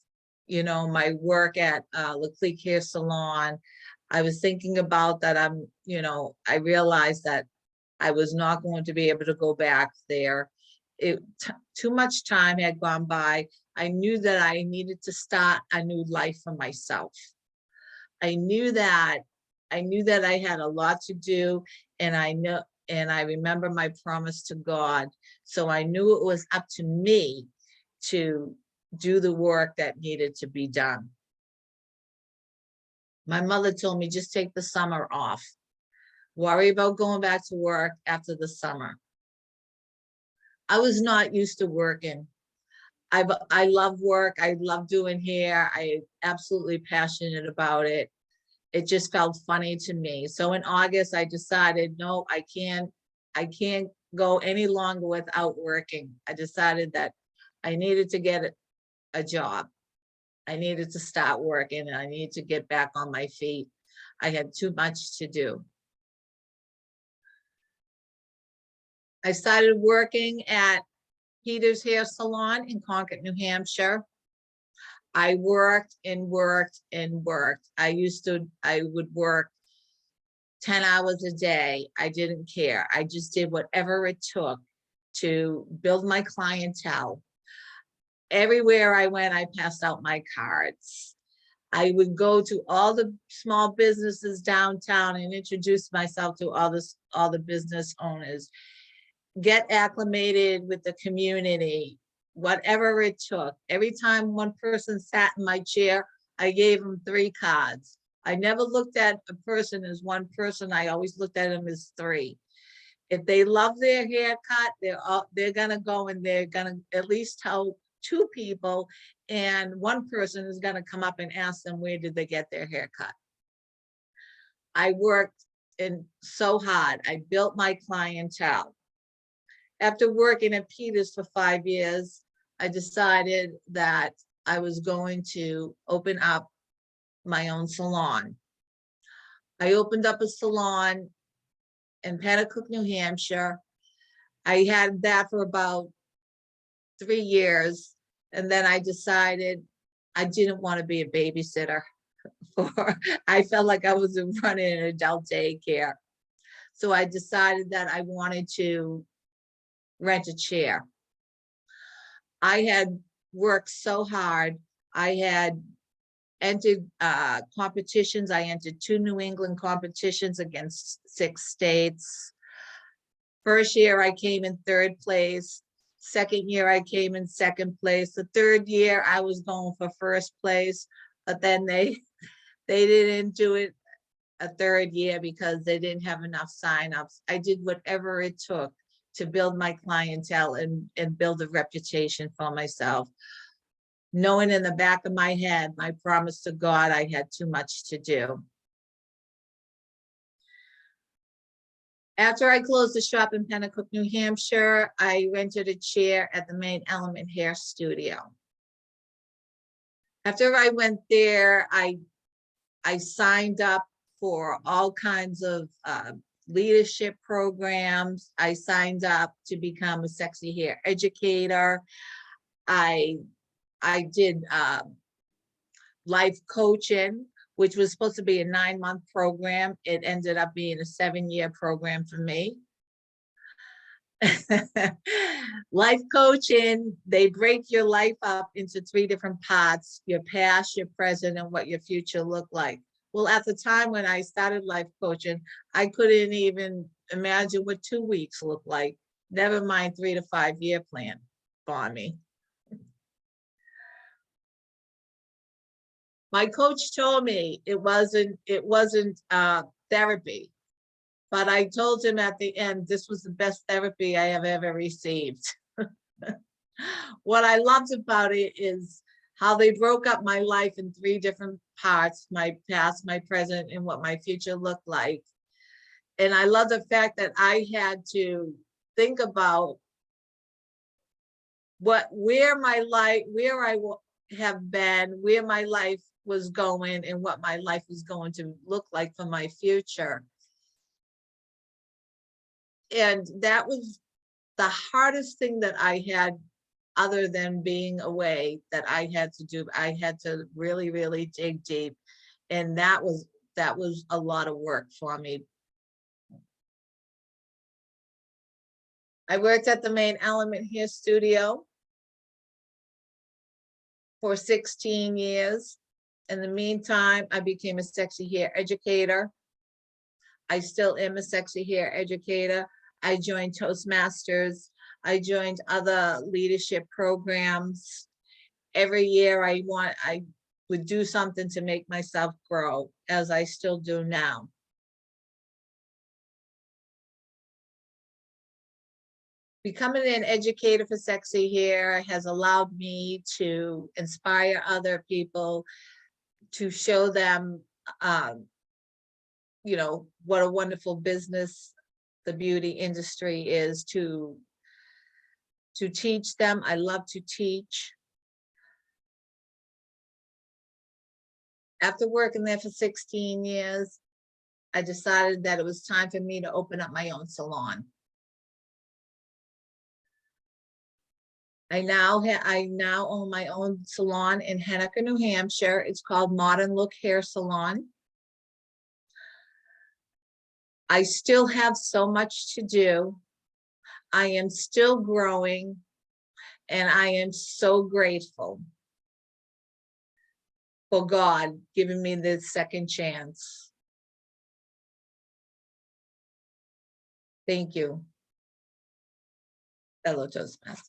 S5: my work at Leclerc Hair Salon. I was thinking about that. I realized that I was not going to be able to go back there. Too much time had gone by. I knew that I needed to start a new life for myself. I knew that I had a lot to do, and I remember my promise to God. So I knew it was up to me to do the work that needed to be done. My mother told me, just take the summer off. Worry about going back to work after the summer. I was not used to working. I love work. I love doing hair. I absolutely passionate about it. It just felt funny to me. So in August, I decided, no, I can't go any longer without working. I decided that I needed to get a job. I needed to start working and I needed to get back on my feet. I had too much to do. I started working at Peter's Hair Salon in Concord, New Hampshire. I worked and worked and worked. I would work 10 hours a day. I didn't care. I just did whatever it took to build my clientele. Everywhere I went, I passed out my cards. I would go to all the small businesses downtown and introduce myself to all the business owners. Get acclimated with the community, whatever it took. Every time one person sat in my chair, I gave them 3 cards. I never looked at a person as one person. I always looked at them as 3. If they love their haircut, they're gonna go and they're gonna at least tell 2 people, and one person is gonna come up and ask them where did they get their haircut. I worked so hard. I built my clientele. After working at Peters for 5 years, I decided that I was going to open up my own salon. I opened up a salon in Pennacook, New Hampshire. I had that for about 3 years. And then I decided I didn't want to be a babysitter. I felt like I was running an adult daycare. So I decided that I wanted to rent a chair. I had worked so hard. I had entered competitions. I entered 2 New England competitions against 6 states. First year I came in 3rd place. Second year I came in 2nd place. The 3rd year I was going for 1st place, but then they didn't do it a 3rd year because they didn't have enough signups. I did whatever it took to build my clientele and build a reputation for myself, knowing in the back of my head, my promise to God, I had too much to do. After I closed the shop in Pennacook, New Hampshire, I rented a chair at the Main Element Hair Studio. After I went there, I signed up for all kinds of leadership programs. I signed up to become a sexy hair educator. I did life coaching, which was supposed to be a 9-month program. It ended up being a 7-year program for me. Life coaching, they break your life up into 3 different parts: your past, your present, and what your future looked like. Well, at the time when I started life coaching, I couldn't even imagine what 2 weeks looked like, never mind 3 to 5 year plan for me. My coach told me it wasn't therapy, but I told him at the end, this was the best therapy I have ever received. What I loved about it is how they broke up my life in 3 different parts: my past, my present, and what my future looked like. And I love the fact that I had to think about where I have been, where my life was going, and what my life was going to look like for my future. And that was the hardest thing that I had, other than being away, that I had to do. I had to really, really dig deep. And that was a lot of work for me. I worked at the Main Element Hair Studio for 16 years. In the meantime, I became a sexy hair educator. I still am a sexy hair educator. I joined Toastmasters. I joined other leadership programs. Every year I would do something to make myself grow, as I still do now. becoming an educator for Sexy Hair has allowed me to inspire other people, to show them, you know, what a wonderful business the beauty industry is, to teach them. I love to teach. After working there for 16 years, I decided that it was time for me to open up my own salon. I now own my own salon in Henniker, New Hampshire. It's called Modern Look Hair Salon. I still have so much to do. I am still growing, and I am so grateful for God giving me this second chance. Thank you, fellow Toastmasters.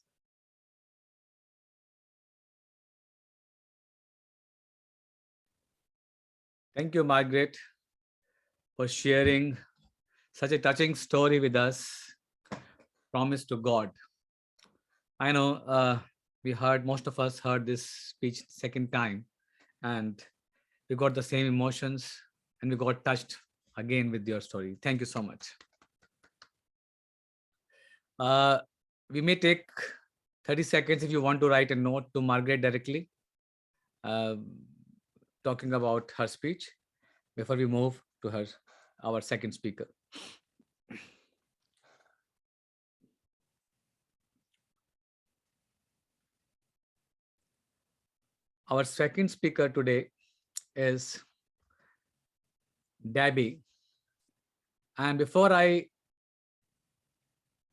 S2: Thank you, Margaret, for sharing such a touching story with us. Promise to God. I know most of us heard this speech second time, and we got the same emotions, and we got touched again with your story. Thank you so much. We may take 30 seconds if you want to write a note to Margaret directly, talking about her speech, before we move to our second speaker. Our second speaker today is Debbie. And before I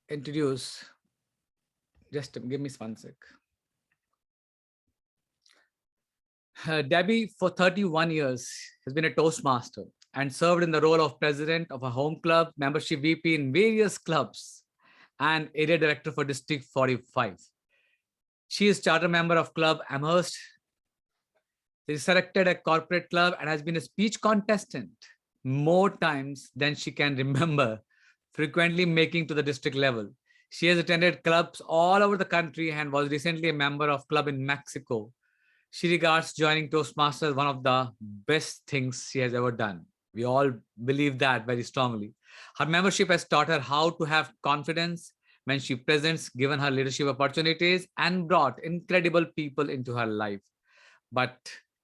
S2: introduce, just give me 1 sec. Debbie, for 31 years, has been a Toastmaster and served in the role of president of a home club, membership VP in various clubs, and area director for District 45. She is charter member of Club Amherst. She is selected at corporate club and has been a speech contestant more times than she can remember, frequently making to the district level. She has attended clubs all over the country and was recently a member of club in Mexico. She regards joining Toastmasters one of the best things she has ever done. We all believe that very strongly. Her membership has taught her how to have confidence when she presents, given her leadership opportunities, and brought incredible people into her life. But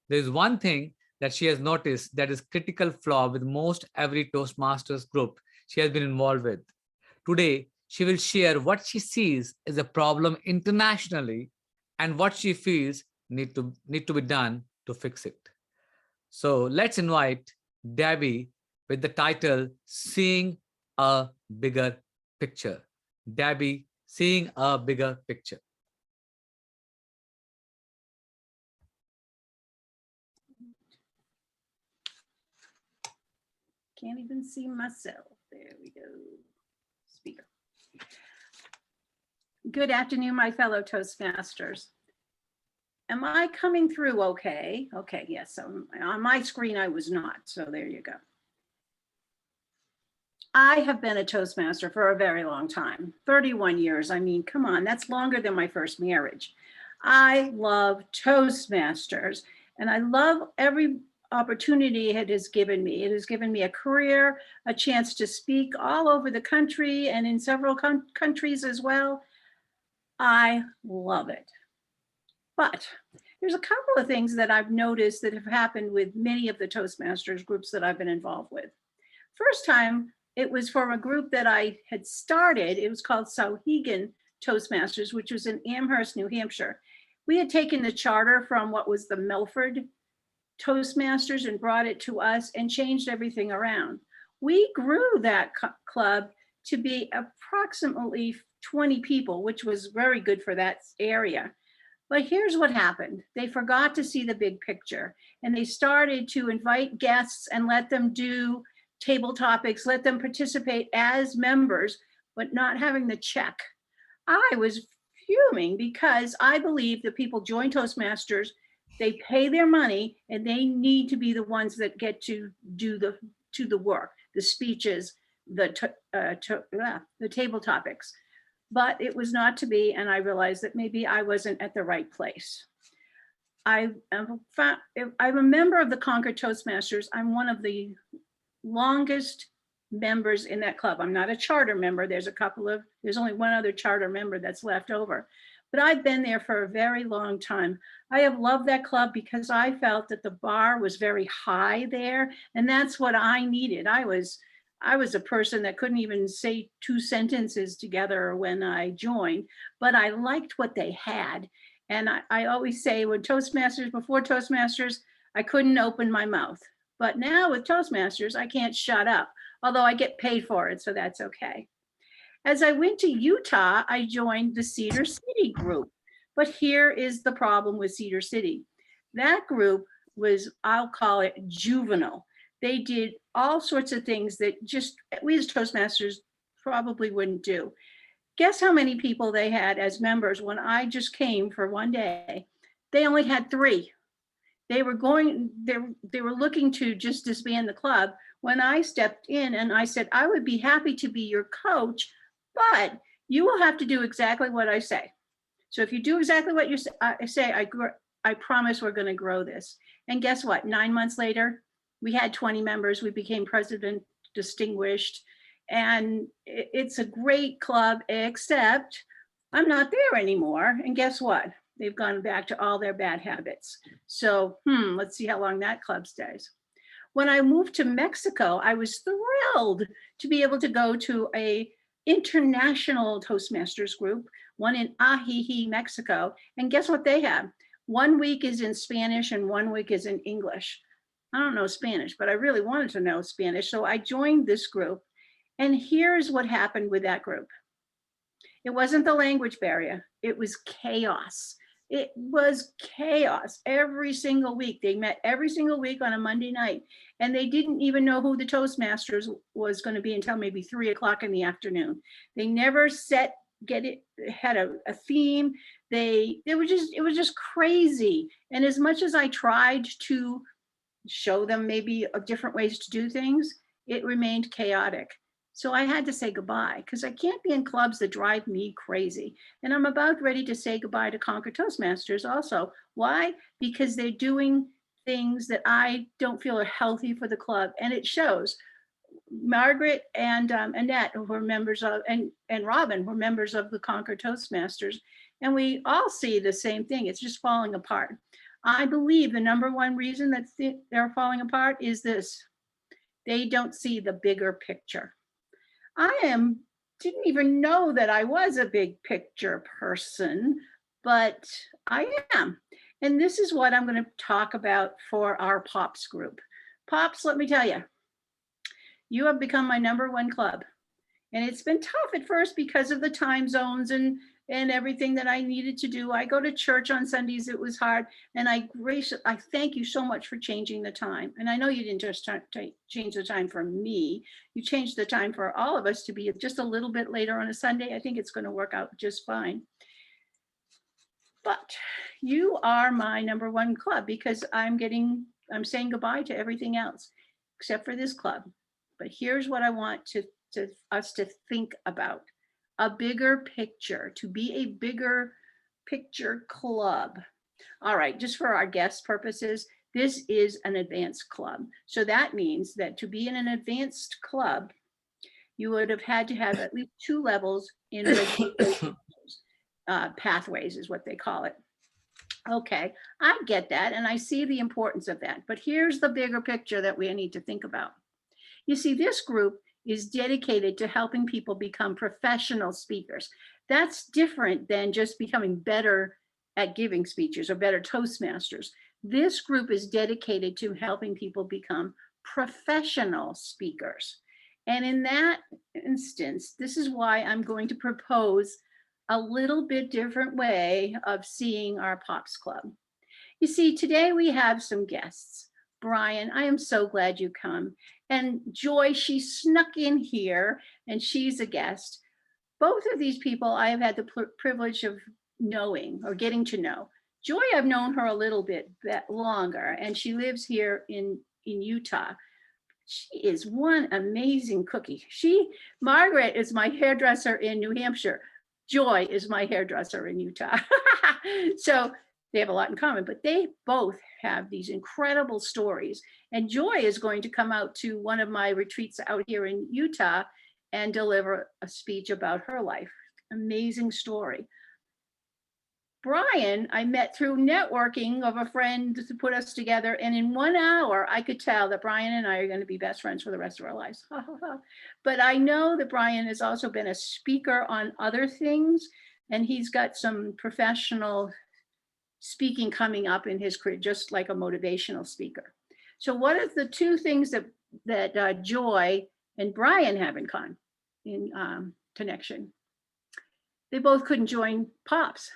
S2: there is one thing that she has noticed that is critical flaw with most every Toastmasters group she has been involved with. Today, she will share what she sees as a problem internationally and what she feels need to be done to fix it. So let's invite Debbie with the title, Seeing a Bigger Picture. Debbie, Seeing a Bigger Picture.
S6: Can't even see myself. There we go. Speaker. Good afternoon, my fellow Toastmasters. Am I coming through okay? Okay, yes, so on my screen I was not, so there you go. I have been a Toastmaster for a very long time, 31 years. I mean, come on, that's longer than my first marriage. I love Toastmasters, and I love every opportunity it has given me. It has given me a career, a chance to speak all over the country and in several countries as well. I love it. But there's a couple of things that I've noticed that have happened with many of the Toastmasters groups that I've been involved with. First time, it was from a group that I had started. It was called Sauhegan Toastmasters, which was in Amherst, New Hampshire. We had taken the charter from what was the Milford Toastmasters and brought it to us and changed everything around. We grew that club to be approximately 20 people, which was very good for that area. But here's what happened. They forgot to see the big picture, and they started to invite guests and let them do table topics, let them participate as members, but not having the check. I was fuming because I believe that people join Toastmasters, they pay their money, and they need to be the ones that get to do the work, the speeches, the table topics. but it was not to be. And I realized that maybe I wasn't at the right place. I'm a member of the Concord Toastmasters. I'm one of the longest members in that club. I'm not a charter member. There's only one other charter member that's left over, but I've been there for a very long time. I have loved that club because I felt that the bar was very high there, and that's what I needed. I was a person that couldn't even say 2 sentences together when I joined, but I liked what they had. And I always say before Toastmasters, I couldn't open my mouth. But now with Toastmasters, I can't shut up, although I get paid for it, so that's okay. As I went to Utah, I joined the Cedar City group. But here is the problem with Cedar City. That group was, I'll call it juvenile. They did all sorts of things that we as Toastmasters probably wouldn't do. Guess how many people they had as members when I just came for one day? They only had 3. They were looking to just disband the club when I stepped in and I said, I would be happy to be your coach, but you will have to do exactly what I say. So if you do exactly what I say, I promise we're going to grow this. And guess what? 9 months later, we had 20 members. We became president distinguished. And it's a great club, except I'm not there anymore. And guess what? They've gone back to all their bad habits. So let's see how long that club stays. When I moved to Mexico, I was thrilled to be able to go to a international Toastmasters group, one in Ajijic, Mexico. And guess what they have? 1 week is in Spanish and 1 week is in English. I don't know Spanish, but I really wanted to know Spanish. So I joined this group. And here's what happened with that group. It wasn't the language barrier. It was chaos. It was chaos every single week. They met every single week on a Monday night, and they didn't even know who the Toastmasters was going to be until maybe 3 o'clock in the afternoon. They never had a theme. It was just crazy. And as much as I tried to show them maybe different ways to do things, it remained chaotic. So I had to say goodbye because I can't be in clubs that drive me crazy. And I'm about ready to say goodbye to Concord Toastmasters also. Why? Because they're doing things that I don't feel are healthy for the club. And it shows. Margaret and Annette, who were members of, and Robin were members of the Concord Toastmasters. And we all see the same thing. It's just falling apart. I believe the number one reason that they're falling apart is this. They don't see the bigger picture. Didn't even know that I was a big picture person, but I am. And this is what I'm going to talk about for our POPs group. POPs, let me tell you, you have become my number one club. And it's been tough at first because of the time zones and everything that I needed to do. I go to church on Sundays. It was hard. And I thank you so much for changing the time. And I know you didn't just change the time for me. You changed the time for all of us to be just a little bit later on a Sunday. I think it's going to work out just fine. But you are my number one club because I'm saying goodbye to everything else except for this club. But here's what I want us to think about. A bigger picture, to be a bigger picture club. All right, just for our guest purposes, this is an advanced club. So that means that to be in an advanced club, you would have had to have at least 2 levels in pathways is what they call it. Okay, I get that and I see the importance of that, but here's the bigger picture that we need to think about. You see, this group is dedicated to helping people become professional speakers. That's different than just becoming better at giving speeches or better Toastmasters. This group is dedicated to helping people become professional speakers. And in that instance, this is why I'm going to propose a little bit different way of seeing our POPs Club. You see, today we have some guests. Brian, I am so glad you come. And Joy, she snuck in here and she's a guest. Both of these people I have had the privilege of knowing or getting to know. Joy, I've known her a little bit longer and she lives here in Utah. She is one amazing cookie. Margaret is my hairdresser in New Hampshire. Joy is my hairdresser in Utah. So they have a lot in common, but they both have these incredible stories. And Joy is going to come out to one of my retreats out here in Utah and deliver a speech about her life. Amazing story. Brian, I met through networking of a friend to put us together. And in 1 hour, I could tell that Brian and I are going to be best friends for the rest of our lives. But I know that Brian has also been a speaker on other things, and he's got some professional speaking coming up in his career, just like a motivational speaker. So what are the two things that Joy and Brian have in connection? They both couldn't join POPs.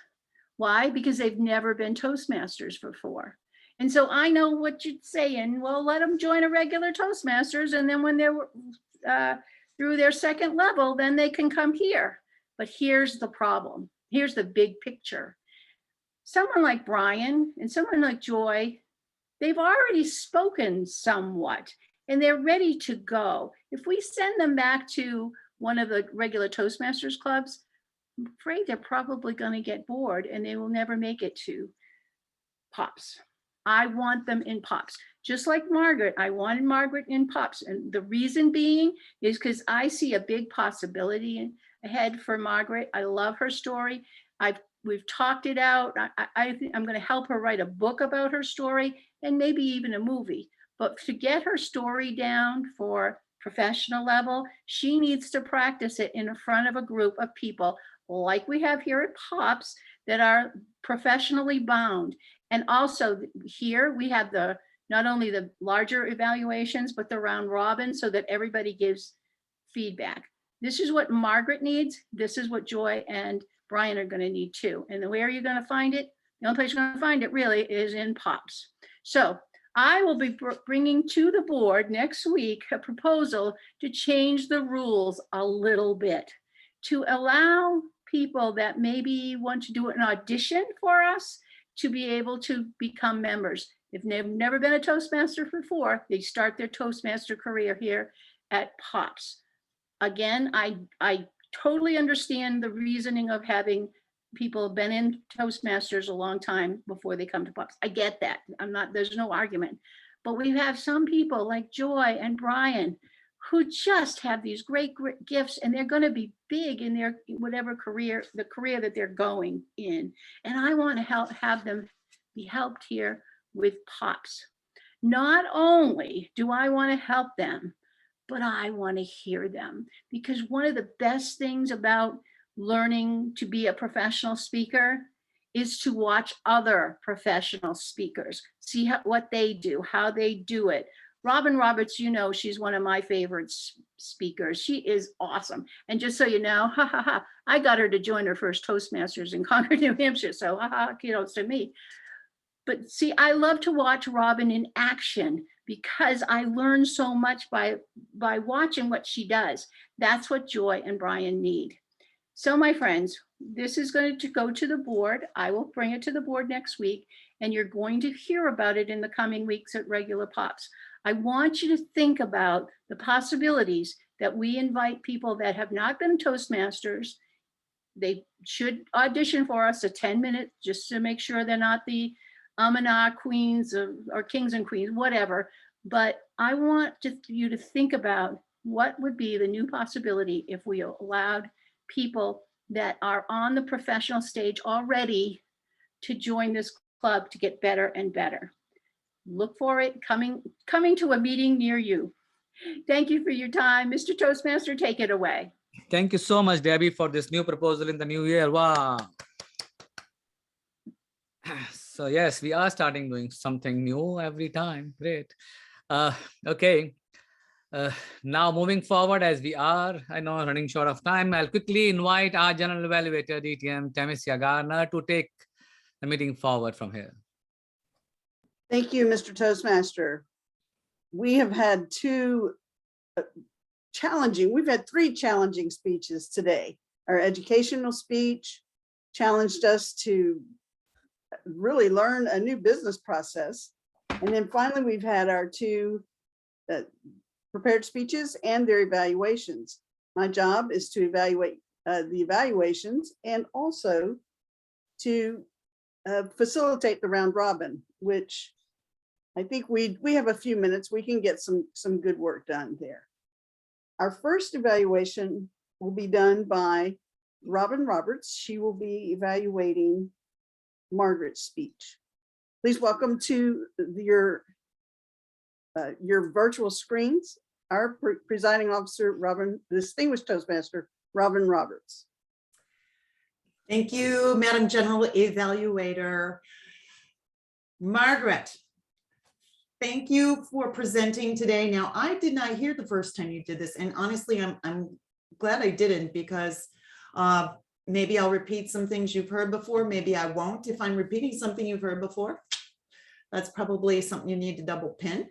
S6: Why? Because they've never been Toastmasters before. And so I know what you're saying. Well, let them join a regular Toastmasters, and then when they're through their second level, then they can come here. But here's the problem. Here's the big picture. Someone like Brian and someone like Joy, they've already spoken somewhat, and they're ready to go. If we send them back to one of the regular Toastmasters clubs, I'm afraid they're probably going to get bored and they will never make it to POPs. I want them in POPs. Just like Margaret, I wanted Margaret in POPs. And the reason being is because I see a big possibility ahead for Margaret. I love her story. We've talked it out. I think I'm going to help her write a book about her story and maybe even a movie. But to get her story down for professional level, she needs to practice it in front of a group of people like we have here at POPs that are professionally bound. And also here we have not only the larger evaluations, but the round robin so that everybody gives feedback. This is what Margaret needs. This is what Joy and Brian are going to need too. And where are you going to find it? The only place you're going to find it really is in POPs. So I will be bringing to the board next week a proposal to change the rules a little bit, to allow people that maybe want to do an audition for us to be able to become members. If they've never been a Toastmaster before, they start their Toastmaster career here at POPs. Again, I totally understand the reasoning of having people been in Toastmasters a long time before they come to POPs. I get that. There's no argument. But we have some people like Joy and Brian who just have these great gifts, and they're going to be big in their whatever career, the career that they're going in. And I want to have them be helped here with POPs. Not only do I want to help them, but I want to hear them, because one of the best things about learning to be a professional speaker is to watch other professional speakers, see what they do, how they do it. Robin Roberts, you know, she's one of my favorite speakers. She is awesome. And just so you know, I got her to join her first Toastmasters in Concord, New Hampshire. So kudos to me. But see, I love to watch Robin in action because I learn so much by watching what she does. That's what Joy and Brian need. So my friends, this is going to go to the board. I will bring it to the board next week, and you're going to hear about it in the coming weeks at regular POPs. I want you to think about the possibilities that we invite people that have not been Toastmasters. They should audition for us a 10-minute just to make sure they're not the Amana queens or kings and queens, whatever. But I want you to think about what would be the new possibility if we allowed people that are on the professional stage already to join this club to get better and better. Look for it coming to a meeting near you. Thank you for your time. Mr. Toastmaster, take it away.
S2: Thank you so much, Debbie, for this new proposal in the new year. Wow. So yes, we are starting doing something new every time. Great. Okay. Now moving forward, as we are, I know, running short of time, I'll quickly invite our General Evaluator, DTM Temesia Garner, to take the meeting forward from here.
S3: Thank you, Mr. Toastmaster. We have had we've had three challenging speeches today. Our educational speech challenged us to really learn a new business process. And then finally, we've had our two prepared speeches and their evaluations. My job is to evaluate the evaluations and also to facilitate the round robin, which I think we have a few minutes. We can get some good work done there. Our first evaluation will be done by Robin Roberts. She will be evaluating Margaret's speech. Please welcome to your virtual screens, our presiding officer, distinguished Toastmaster, Robin Roberts.
S1: Thank you, Madam General Evaluator. Margaret, thank you for presenting today. Now, I did not hear the first time you did this, and honestly, I'm glad I didn't, because maybe I'll repeat some things you've heard before. Maybe I won't. If I'm repeating something you've heard before, that's probably something you need to double pin.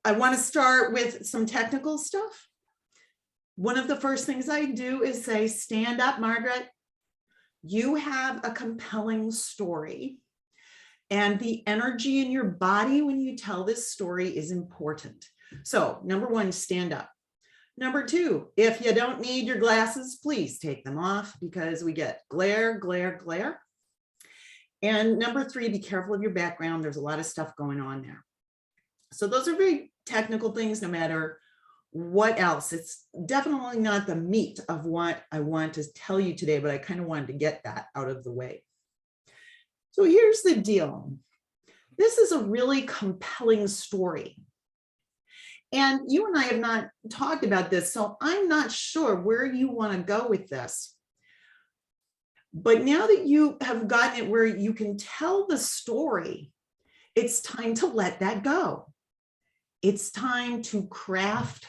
S1: I want to start with some technical stuff. One of the first things I do is say, stand up, Margaret. You have a compelling story, and the energy in your body when you tell this story is important. So number one, stand up. Number two, if you don't need your glasses, please take them off, because we get glare, glare, glare. And number three, be careful of your background. There's a lot of stuff going on there. So those are very technical things, no matter what else. It's definitely not the meat of what I want to tell you today, but I kind of wanted to get that out of the way. So here's the deal. This is a really compelling story. And you and I have not talked about this, so I'm not sure where you want to go with this. But now that you have gotten it where you can tell the story, it's time to let that go. It's time to craft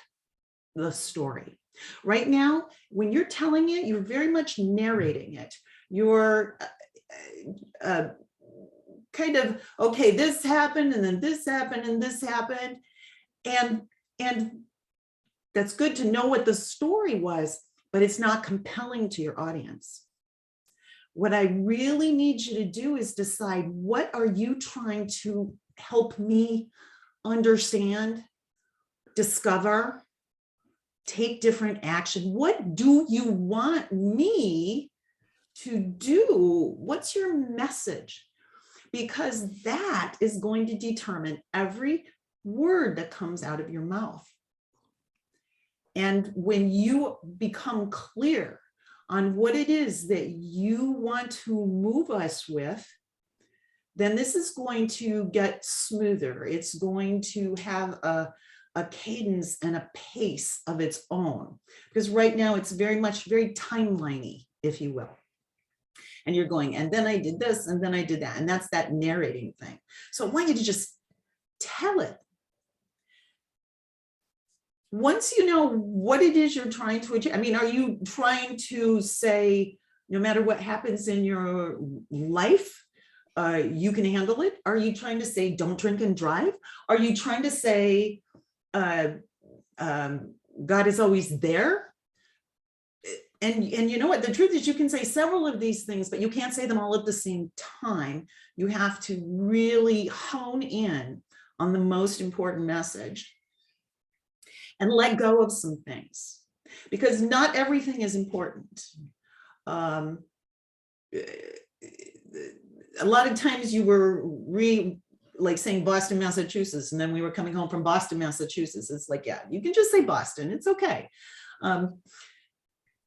S1: the story. Right now, when you're telling it, you're very much narrating it. You're kind of, okay, this happened, and then this happened, and this happened. And that's good to know what the story was, but it's not compelling to your audience. What I really need you to do is decide, what are you trying to help me understand, discover, take different action? What do you want me to do? What's your message? Because that is going to determine every word that comes out of your mouth. And when you become clear on what it is that you want to move us with, then this is going to get smoother. It's going to have a cadence and a pace of its own, because right now it's very timeliney, if you will. And you're going, and then I did this, and then I did that. And that's that narrating thing. So I want you to just tell it. Once you know what it is you're trying to achieve, I mean, are you trying to say, no matter what happens in your life, you can handle it? Are you trying to say, don't drink and drive? Are you trying to say, God is always there? And you know what, the truth is, you can say several of these things, but you can't say them all at the same time. You have to really hone in on the most important message and let go of some things, because not everything is important. A lot of times you were like saying Boston, Massachusetts, and then we were coming home from Boston, Massachusetts. It's like, yeah, you can just say Boston, it's okay.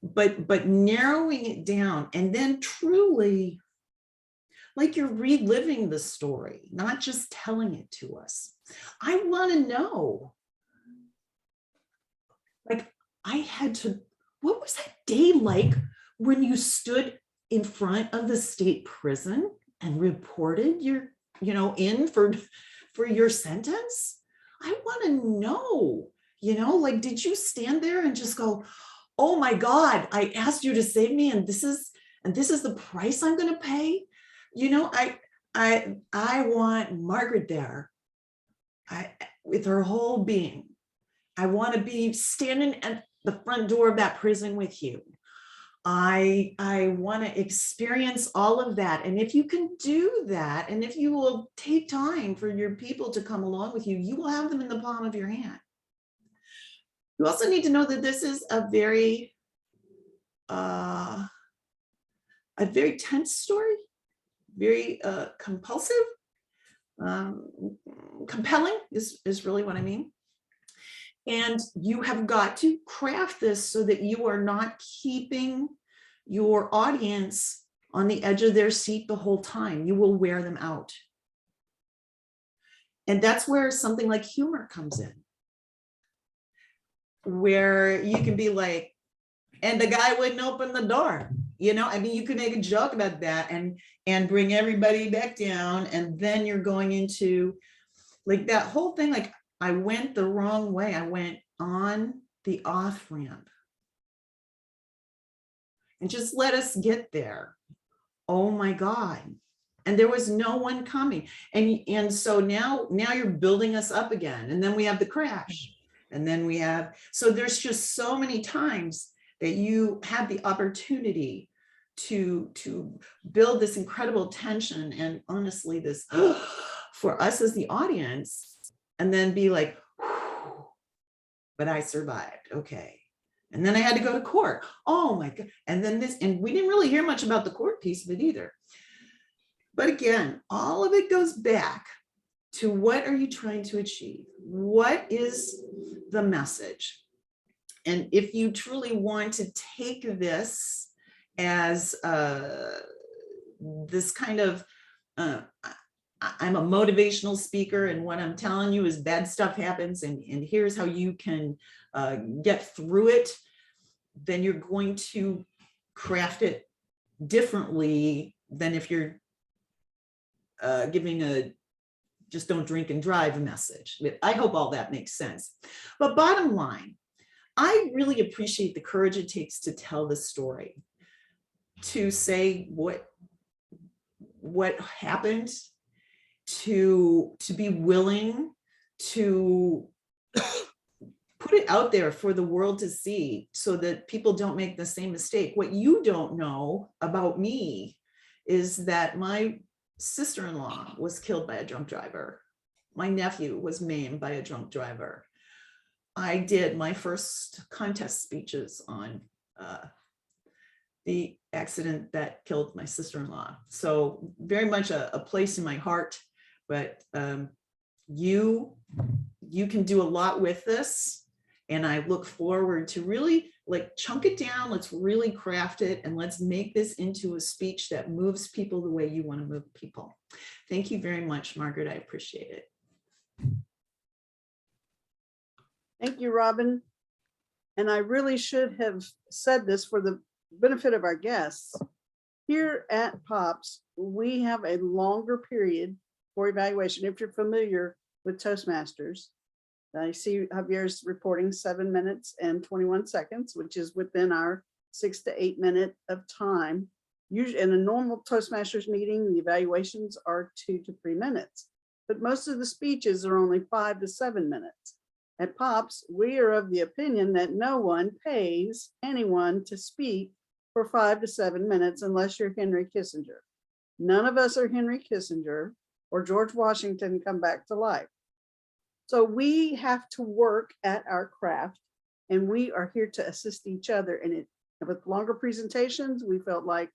S1: But narrowing it down, and then truly, like, you're reliving the story, not just telling it to us. I want to know, like, what was that day like when you stood in front of the state prison and reported your, in for your sentence? I want to know, like, did you stand there and just go, oh my God, I asked you to save me, and this is the price I'm going to pay? I want Margaret there, with her whole being. I want to be standing at the front door of that prison with you. I want to experience all of that. And if you can do that, and if you will take time for your people to come along with you, you will have them in the palm of your hand. You also need to know that this is a very a very tense story, very compulsive, compelling is really what I mean. And you have got to craft this so that you are not keeping your audience on the edge of their seat the whole time. You will wear them out. And that's where something like humor comes in, where you can be like, and the guy wouldn't open the door. You know, I mean, you could make a joke about that and bring everybody back down. And then you're going into like that whole thing. Like, I went the wrong way. I went on the off ramp. And just let us get there. Oh my God. And there was no one coming. And so now you're building us up again. And then we have the crash. And then we have, so there's just so many times that you had the opportunity to build this incredible tension and honestly this for us as the audience, and then be like, but I survived. Okay. And then I had to go to court. Oh my God. And then this, and we didn't really hear much about the court piece of it either. But again, all of it goes back to what are you trying to achieve? What is the message? And if you truly want to take this as this kind of, I'm a motivational speaker, and what I'm telling you is bad stuff happens, and here's how you can get through it, then you're going to craft it differently than if you're giving a just don't drink and drive message. I hope all that makes sense. But bottom line, I really appreciate the courage it takes to tell the story, to say what happened, to be willing to put it out there for the world to see so that people don't make the same mistake. What you don't know about me is that my sister-in-law was killed by a drunk driver. My nephew was maimed by a drunk driver. I did my first contest speeches on the accident that killed my sister-in-law. So very much a place in my heart, but you can do a lot with this. And I look forward to really like chunk it down. Let's really craft it and let's make this into a speech that moves people the way you want to move people. Thank you very much, Margaret. I appreciate it.
S3: Thank you, Robin. And I really should have said this for the benefit of our guests. Here at POPS, we have a longer period for evaluation. If you're familiar with Toastmasters, I see Javier's reporting 7 minutes and 21 seconds, which is within our 6 to 8 minute of time. Usually in a normal Toastmasters meeting, the evaluations are 2 to 3 minutes, but most of the speeches are only 5 to 7 minutes. At POPS, we are of the opinion that no one pays anyone to speak for 5 to 7 minutes unless you're Henry Kissinger. None of us are Henry Kissinger or George Washington come back to life. So we have to work at our craft, and we are here to assist each other. And with longer presentations, we felt like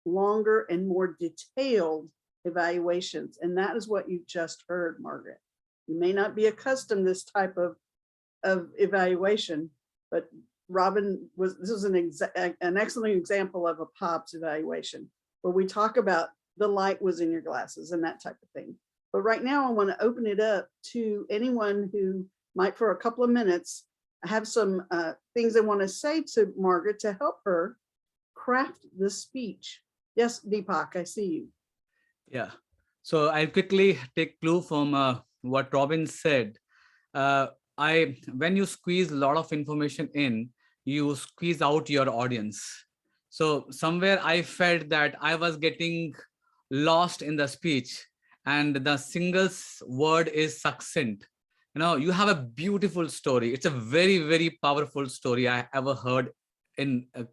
S3: longer and more detailed evaluations. And that is what you just heard, Margaret. You may not be accustomed to this type of evaluation, but Robin this was an excellent example of a POPS evaluation where we talk about the light was in your glasses and that type of thing. But right now I want to open it up to anyone who might for a couple of minutes have some things they want to say to Margaret to help her craft the speech. Yes, Deepak, I see you.
S2: Yeah. So I'll quickly take clue from what Robin said. When you squeeze a lot of information in, you squeeze out your audience. So somewhere I felt that I was getting lost in the speech, and the single word is succinct. You know, you have a beautiful story. It's a very, very powerful story I ever heard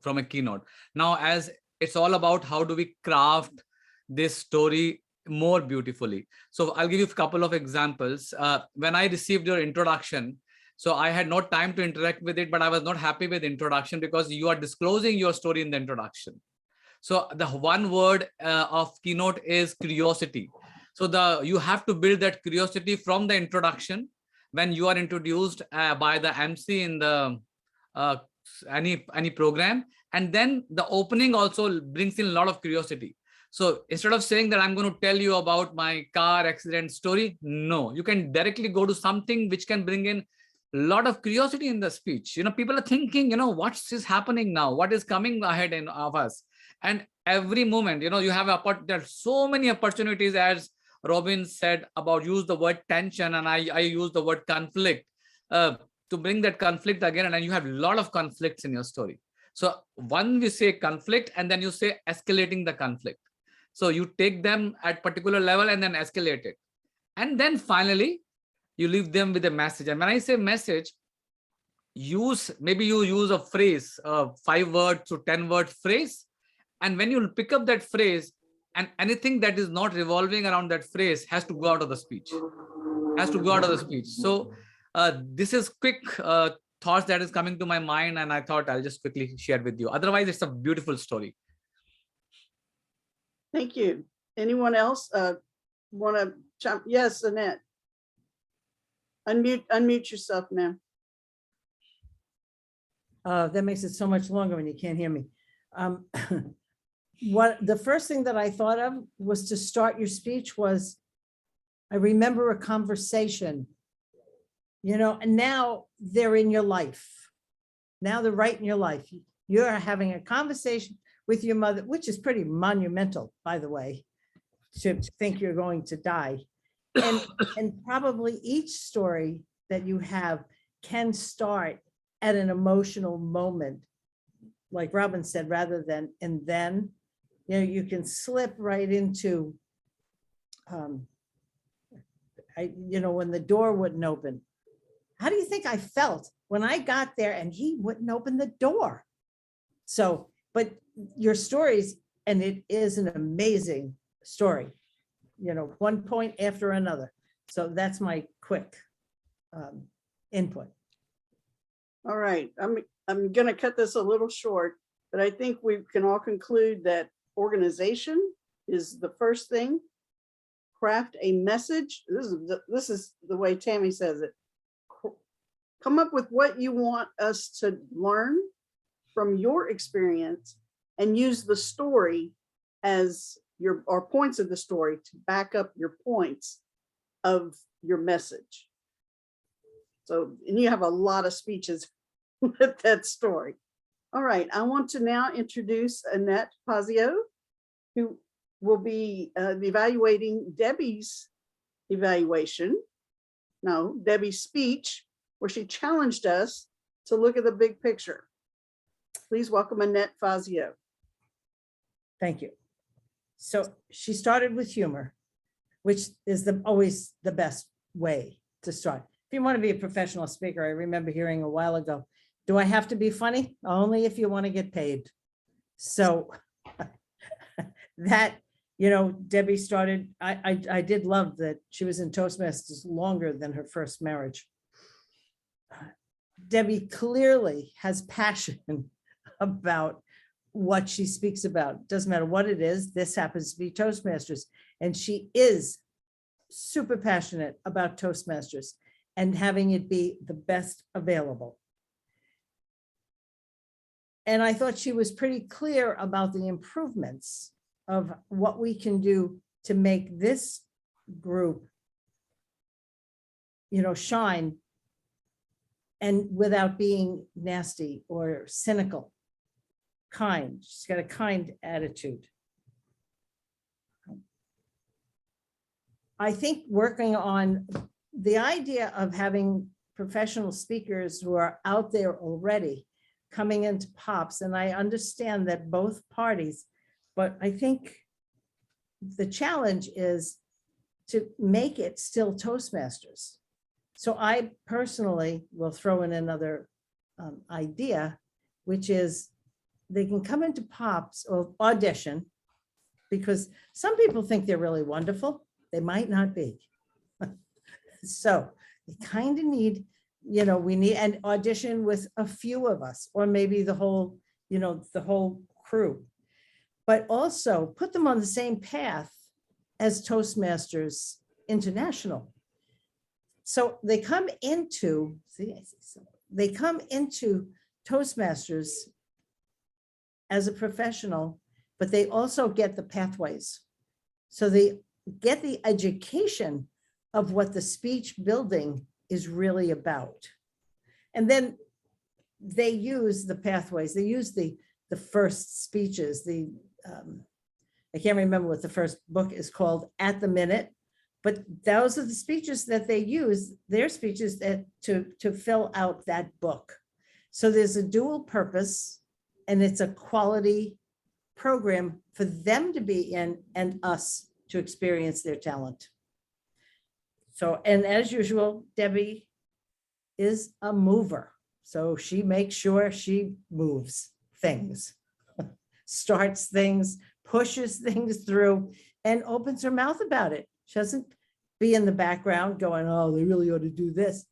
S2: from a keynote. Now, as it's all about how do we craft this story more beautifully. So I'll give you a couple of examples. When I received your introduction, So I had no time to interact with it, but I was not happy with introduction because you are disclosing your story in the introduction. So the one word of keynote is curiosity. So you have to build that curiosity from the introduction when you are introduced by the MC in the any program, and then the opening also brings in a lot of curiosity. So instead of saying that I'm going to tell you about my car accident story, no, you can directly go to something which can bring in a lot of curiosity in the speech. People are thinking, what is happening now? What is coming ahead of us? And every moment, you have there are so many opportunities, as Robin said, about use the word tension, and I use the word conflict to bring that conflict again, and then you have a lot of conflicts in your story. So one, we say conflict, and then you say escalating the conflict. So you take them at particular level and then escalate it. And then finally, you leave them with a message. And when I say message, maybe you use a phrase, a 5-word to 10-word phrase. And when you pick up that phrase, and anything that is not revolving around that phrase has to go out of the speech, So this is quick thoughts that is coming to my mind, and I thought I'll just quickly share with you. Otherwise, it's a beautiful story.
S3: Thank you. Anyone else want to jump? Yes, Annette. Unmute yourself, ma'am.
S9: That makes it so much longer when you can't hear me. What the first thing that I thought of was to start your speech was, I remember a conversation, and now they're in your life. Now they're right in your life. You're having a conversation with your mother, which is pretty monumental, by the way, to think you're going to die. And probably each story that you have can start at an emotional moment, like Robin said, rather than, and then, you can slip right into, when the door wouldn't open. How do you think I felt when I got there and he wouldn't open the door? So, but your stories, and it is an amazing story, one point after another. So that's my quick input.
S3: All right, I'm gonna cut this a little short, but I think we can all conclude that organization is the first thing. Craft a message. This is the way Tammy says it. Come up with what you want us to learn from your experience, and use the story as or points of the story to back up your points of your message. So, and you have a lot of speeches with that story. All right, I want to now introduce Annette Pazio, who will be evaluating Debbie's Debbie's speech, where she challenged us to look at the big picture. Please welcome Annette Fazio.
S9: Thank you. So she started with humor, which is always the best way to start. If you want to be a professional speaker, I remember hearing a while ago, do I have to be funny? Only if you want to get paid. So that, Debbie started, I did love that she was in Toastmasters longer than her first marriage. Debbie clearly has passion about what she speaks about. Doesn't matter what it is. This happens to be Toastmasters, and she is super passionate about Toastmasters and having it be the best available. And I thought she was pretty clear about the improvements of what we can do to make this group, shine, and without being nasty or cynical. Kind. She's got a kind attitude. I think working on the idea of having professional speakers who are out there already coming into POPs, and I understand that both parties, but I think the challenge is to make it still Toastmasters. So I personally will throw in another idea, which is they can come into POPs or audition, because some people think they're really wonderful. They might not be. So you kind of need you know, we need an audition with a few of us, or maybe the whole, you know, the whole crew. But also put them on the same path as Toastmasters International. So they come into, they come into Toastmasters as a professional, but they also get the pathways. So they get the education of what the speech building is really about. And then they use the pathways, they use the first speeches, I can't remember what the first book is called at the minute, but those are the speeches that they use, their speeches that to fill out that book. So there's a dual purpose, and it's a quality program for them to be in and us to experience their talent. So, and as usual, Debbie is a mover. So she makes sure she moves things, starts things, pushes things through, and opens her mouth about it. She doesn't be in the background going, oh, they really ought to do this.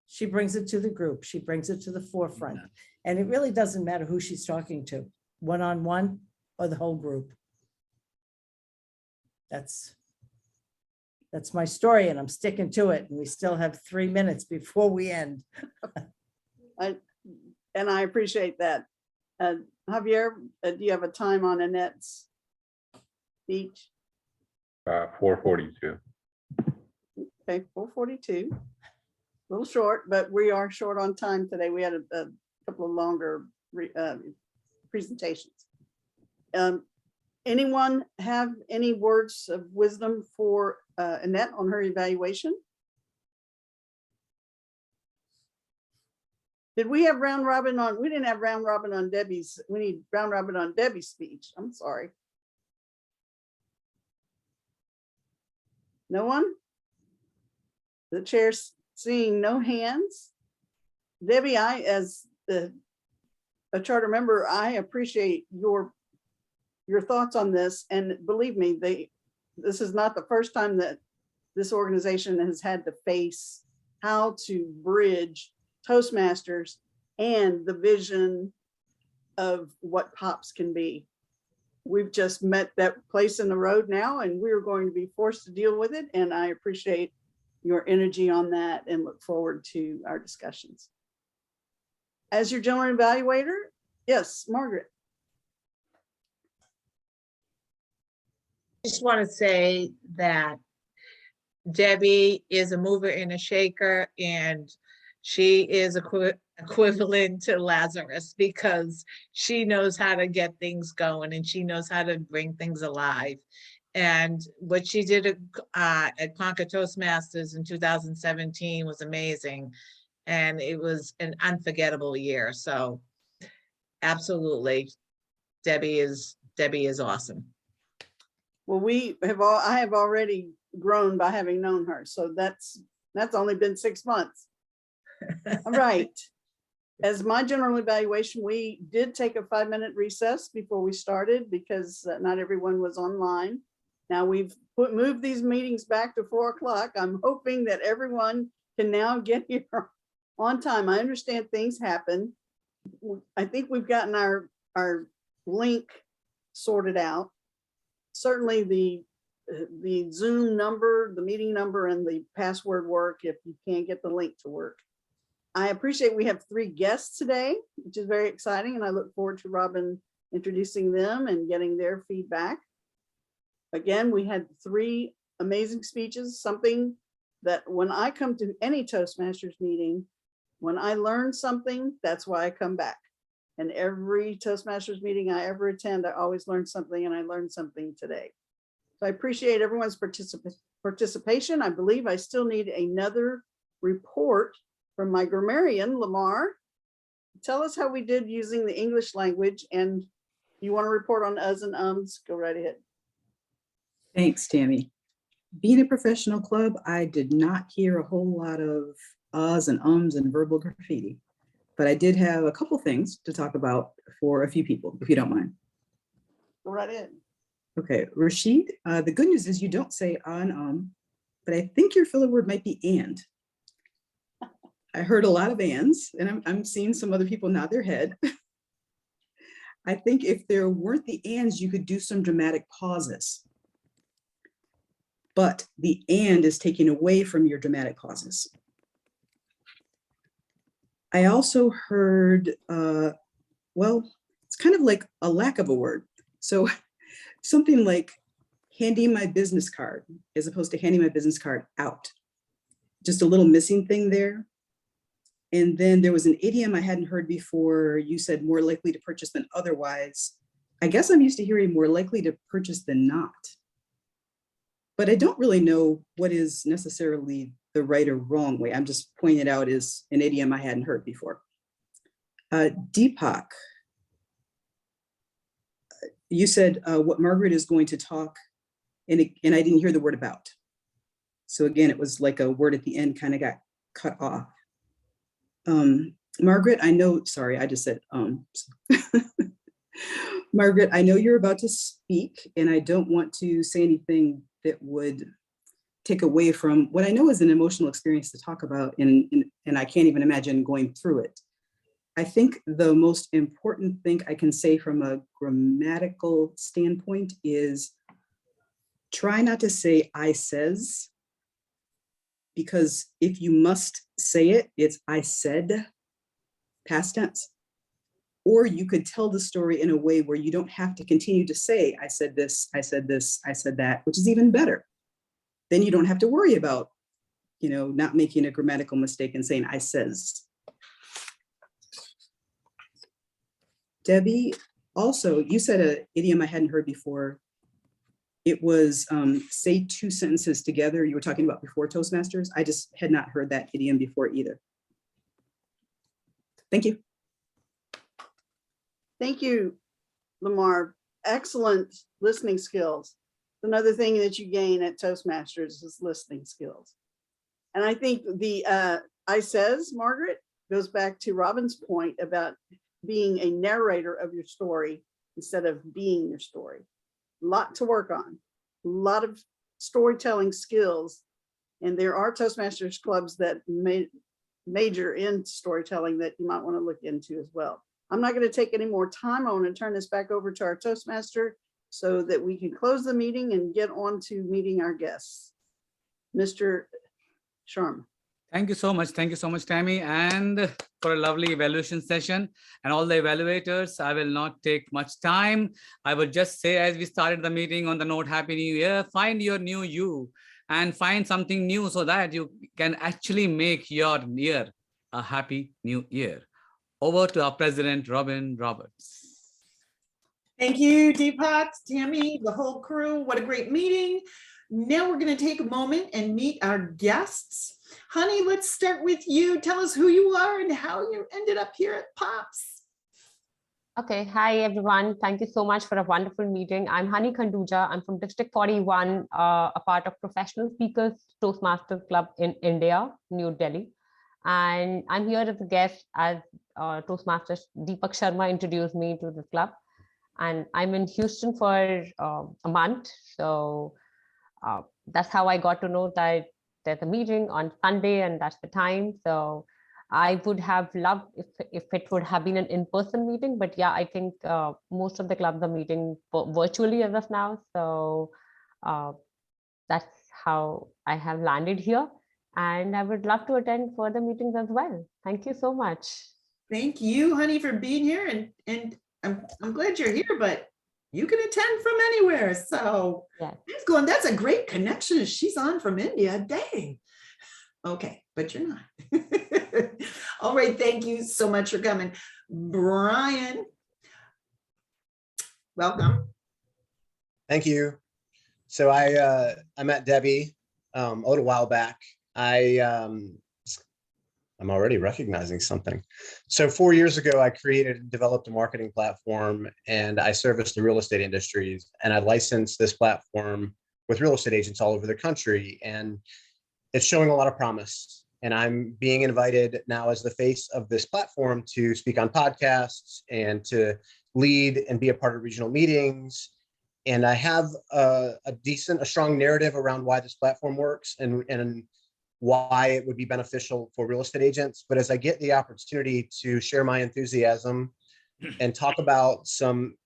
S9: She brings it to the group. She brings it to the forefront. And it really doesn't matter who she's talking to, one-on-one or the whole group. That's my story, and I'm sticking to it. And we still have 3 minutes before we end.
S3: And I appreciate that. Javier, do you have a time on Annette's speech?
S4: 4:42.
S3: Okay, 4:42. A little short, but we are short on time today. We had a couple of longer presentations. Anyone have any words of wisdom for Annette on her evaluation? Did we have round robin on? We didn't have round robin on Debbie's. We need round robin on Debbie's speech. I'm sorry. No one? The chair's seeing no hands. Debbie, I, as a charter member, I appreciate your thoughts on this. And believe me, this is not the first time that this organization has had to face how to bridge Toastmasters and the vision of what POPs can be. We've just met that place in the road now, and we're going to be forced to deal with it. And I appreciate your energy on that and look forward to our discussions. As your general evaluator, yes, Margaret.
S5: Just want to say that Debbie is a mover and a shaker, and she is equivalent to Lazarus, because she knows how to get things going and she knows how to bring things alive. And what she did at Concord Toastmasters in 2017 was amazing. And it was an unforgettable year. So absolutely, Debbie is awesome.
S3: Well, I have already grown by having known her. So that's only been 6 months. All right. As my general evaluation, we did take a 5-minute recess before we started because not everyone was online. Now we've moved these meetings back to 4 o'clock. I'm hoping that everyone can now get here on time. I understand things happen. I think we've gotten our link sorted out. Certainly the Zoom number, the meeting number, and the password work if you can't get the link to work. I appreciate we have 3 guests today, which is very exciting, and I look forward to Robin introducing them and getting their feedback. Again, we had 3 amazing speeches, something that when I come to any Toastmasters meeting, when I learn something, that's why I come back. And every Toastmasters meeting I ever attend, I always learn something, and I learned something today. So I appreciate everyone's participation. I believe I still need another report from my grammarian, Lamar. Tell us how we did using the English language, and you want to report on us and ums, go right ahead.
S7: Thanks, Tammy. Being a professional club, I did not hear a whole lot of uhs and ums and verbal graffiti, but I did have a couple things to talk about for a few people, if you don't mind.
S3: Go right ahead.
S7: Okay, Rashid, the good news is you don't say and but I think your filler word might be and. I heard a lot of ands, and I'm seeing some other people nod their head. I think if there weren't the ands, you could do some dramatic pauses. But the and is taken away from your dramatic pauses. I also heard, well, it's kind of like a lack of a word. So something like handing my business card as opposed to handing my business card out. Just a little missing thing there. And then there was an idiom I hadn't heard before. You said more likely to purchase than otherwise. I guess I'm used to hearing more likely to purchase than not. But I don't really know what is necessarily the right or wrong way. I'm just pointing it out as an idiom I hadn't heard before. Deepak, you said what Margaret is going to talk, and I didn't hear the word about. So again, it was like a word at the end kind of got cut off. Margaret, I know, sorry, I just said, Margaret, I know you're about to speak, and I don't want to say anything that would take away from what I know is an emotional experience to talk about, and I can't even imagine going through it. I think the most important thing I can say from a grammatical standpoint is try not to say I says, because if you must say it, it's I said, past tense. Or you could tell the story in a way where you don't have to continue to say, I said this, I said this, I said that, which is even better. Then you don't have to worry about, not making a grammatical mistake and saying I says. Debbie, also, you said an idiom I hadn't heard before. It was say two sentences together. You were talking about before Toastmasters. I just had not heard that idiom before either. Thank you.
S3: Thank you, Lamar. Excellent listening skills. Another thing that you gain at Toastmasters is listening skills. And I think the I says, Margaret, goes back to Robin's point about being a narrator of your story instead of being your story. A lot to work on, a lot of storytelling skills. And there are Toastmasters clubs that major in storytelling that you might want to look into as well. I'm not going to take any more time. I want to turn this back over to our Toastmaster so that we can close the meeting and get on to meeting our guests. Mr. Sharma.
S2: Thank you so much. Thank you so much, Tammy, and for a lovely evaluation session. And all the evaluators, I will not take much time. I would just say, as we started the meeting on the note, Happy New Year, find your new you and find something new so that you can actually make your year a happy new year. Over to our president, Robin Roberts.
S1: Thank you, Deepak, Tammy, the whole crew. What a great meeting. Now we're going to take a moment and meet our guests. Honey, let's start with you. Tell us who you are and how you ended up here at POPS.
S10: Okay, hi everyone. Thank you so much for a wonderful meeting. I'm Hani Khanduja. I'm from District 41, a part of Professional Speakers Toastmasters Club in India, New Delhi. And I'm here as a guest as Toastmasters Deepak Sharma introduced me to the club. And I'm in Houston for a month. So that's how I got to know that there's a meeting on Sunday and that's the time. So I would have loved if it would have been an in-person meeting, but yeah, I think most of the clubs are meeting virtually as of now. So that's how I have landed here. And I would love to attend further meetings as well. Thank you so much.
S1: Thank you, honey, for being here. And I'm glad you're here, but you can attend from anywhere. So
S10: yes.
S1: That's a great connection. She's on from India. Dang. Okay, but you're not. All right, thank you so much for coming. Brian, welcome.
S11: Thank you. So I met Debbie a little while back. I'm already recognizing something. So 4 years ago, I created and developed a marketing platform, and I service the real estate industries, and I licensed this platform with real estate agents all over the country, and it's showing a lot of promise. And I'm being invited now as the face of this platform to speak on podcasts and to lead and be a part of regional meetings. And I have a strong narrative around why this platform works and why it would be beneficial for real estate agents. But as I get the opportunity to share my enthusiasm and talk about some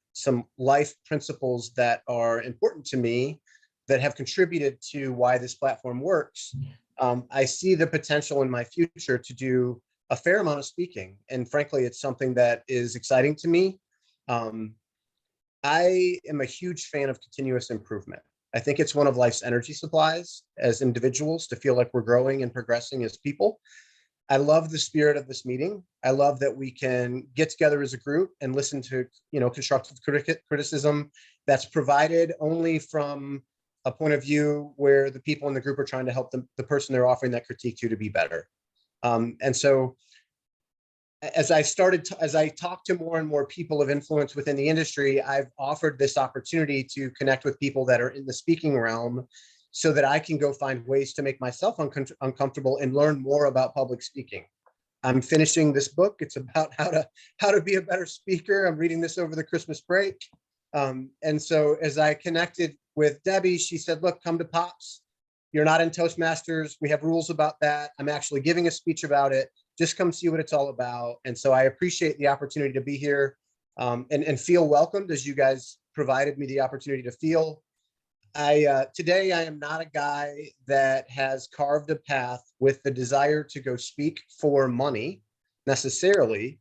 S11: life principles that are important to me that have contributed to why this platform works, I see the potential in my future to do a fair amount of speaking. And frankly, it's something that is exciting to me. I am a huge fan of continuous improvement. I think it's one of life's energy supplies as individuals to feel like we're growing and progressing as people. I love the spirit of this meeting. I love that we can get together as a group and listen to, constructive criticism that's provided only from a point of view where the people in the group are trying to help the person they're offering that critique to be better. And so as I talk to more and more people of influence within the industry, I've offered this opportunity to connect with people that are in the speaking realm so that I can go find ways to make myself uncomfortable and learn more about public speaking. I'm finishing this book. It's about how to be a better speaker. I'm reading this over the Christmas break. And so as I connected with Debbie, she said, look, come to Pops. You're not in Toastmasters. We have rules about that. I'm actually giving a speech about it. Just come see what it's all about. And so I appreciate the opportunity to be here and feel welcomed as you guys provided me the opportunity to feel. Today, I am not a guy that has carved a path with the desire to go speak for money necessarily.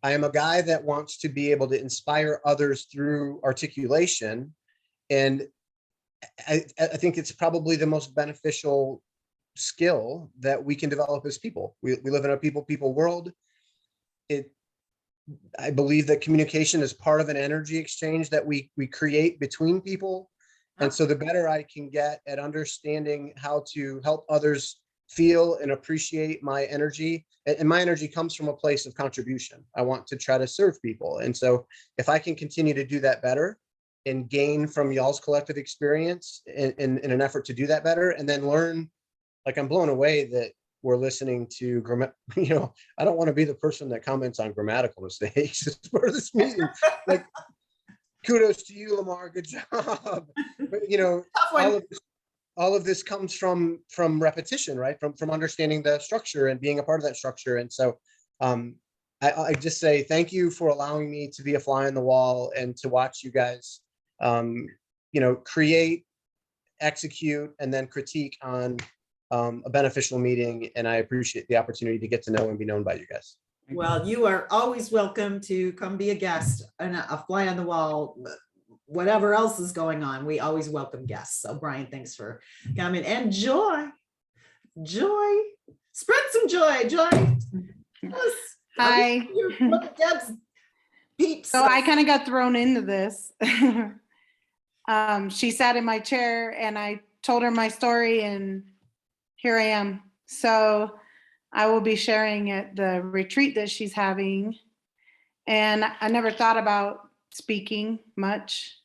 S11: I am a guy that wants to be able to inspire others through articulation. And I think it's probably the most beneficial skill that we can develop as people. We live in a people world. I believe that communication is part of an energy exchange that we create between people. And so the better I can get at understanding how to help others feel and appreciate my energy, and my energy comes from a place of contribution. I want to try to serve people. And so if I can continue to do that better and gain from y'all's collective experience in an effort to do that better, and then learn, like I'm blown away that we're listening to I don't want to be the person that comments on grammatical mistakes as part of this meeting. Like, kudos to you, Lamar. Good job. But all of this comes from repetition, right? From understanding the structure and being a part of that structure. And so I just say thank you for allowing me to be a fly on the wall and to watch you guys, create, execute, and then critique on a beneficial meeting. And I appreciate the opportunity to get to know and be known by you guys.
S1: Well, you are always welcome to come be a guest and a fly on the wall, whatever else is going on. We always welcome guests. So Brian, thanks for coming. And Joy, spread some joy. Joy. Yes.
S12: Hi.
S1: Deb's peeps.
S12: So I kind of got thrown into this. She sat in my chair and I told her my story and here I am. So I will be sharing at the retreat that she's having. And I never thought about speaking much,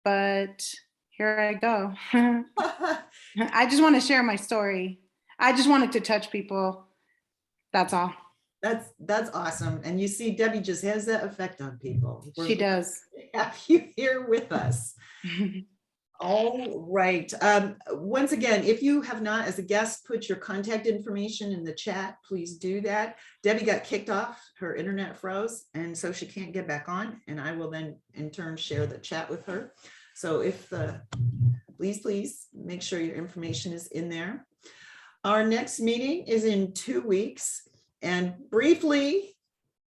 S12: but here I go. I just want to share my story. I just wanted to touch people. That's all.
S1: That's awesome. And you see, Debbie just has that effect on people.
S12: She does.
S1: Have you here with us. All right. Once again, if you have not, as a guest, put your contact information in the chat, please do that. Debbie got kicked off, her internet froze, and so she can't get back on. And I will then in turn share the chat with her. So if please make sure your information is in there. Our next meeting is in 2 weeks. And briefly,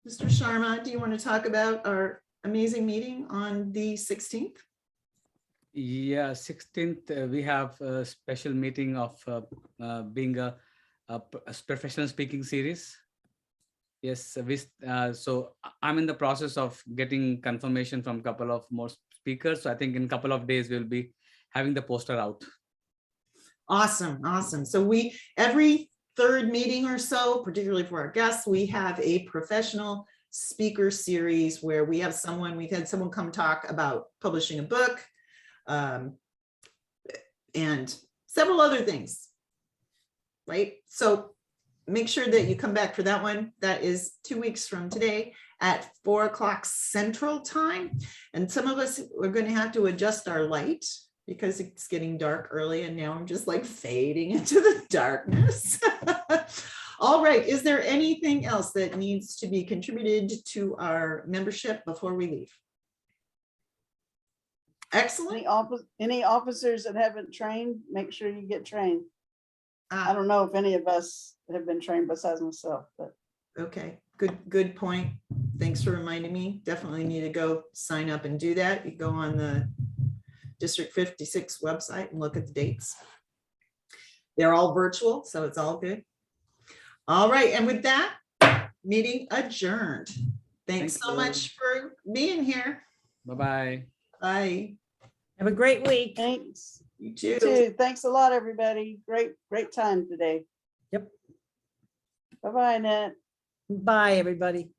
S1: Mr. Sharma, do you want to talk about our amazing meeting on the 16th?
S2: Yeah, 16th, we have a special meeting of being a professional speaking series. Yes, so I'm in the process of getting confirmation from a couple of more speakers. So I think in a couple of days, we'll be having the poster out.
S1: Awesome. So every third meeting or so, particularly for our guests, we have a professional speaker series where we've had someone come talk about publishing a book, and several other things, right? So make sure that you come back for that one. That is 2 weeks from today at 4 o'clock Central Time. And some of us are going to have to adjust our light because it's getting dark early and now I'm just like fading into the darkness. All right, is there anything else that needs to be contributed to our membership before we leave? Excellent.
S3: Any officers that haven't trained, make sure you get trained. I
S1: Ah,
S3: don't know if any of us have been trained besides myself, but
S1: okay, good point. Thanks for reminding me. Definitely need to go sign up and do that. You go on the District 56 website and look at the dates. They're all virtual, so it's all good. All right, and with that, meeting adjourned. Thanks
S2: Thank
S1: so
S2: you.
S1: much for being here.
S2: Bye-bye.
S1: Bye.
S9: Have a great week.
S3: thanks.
S1: You too.
S3: Too. Thanks a lot, everybody. Great time today.
S9: Yep.
S3: Bye-bye, Annette.
S9: Bye, everybody.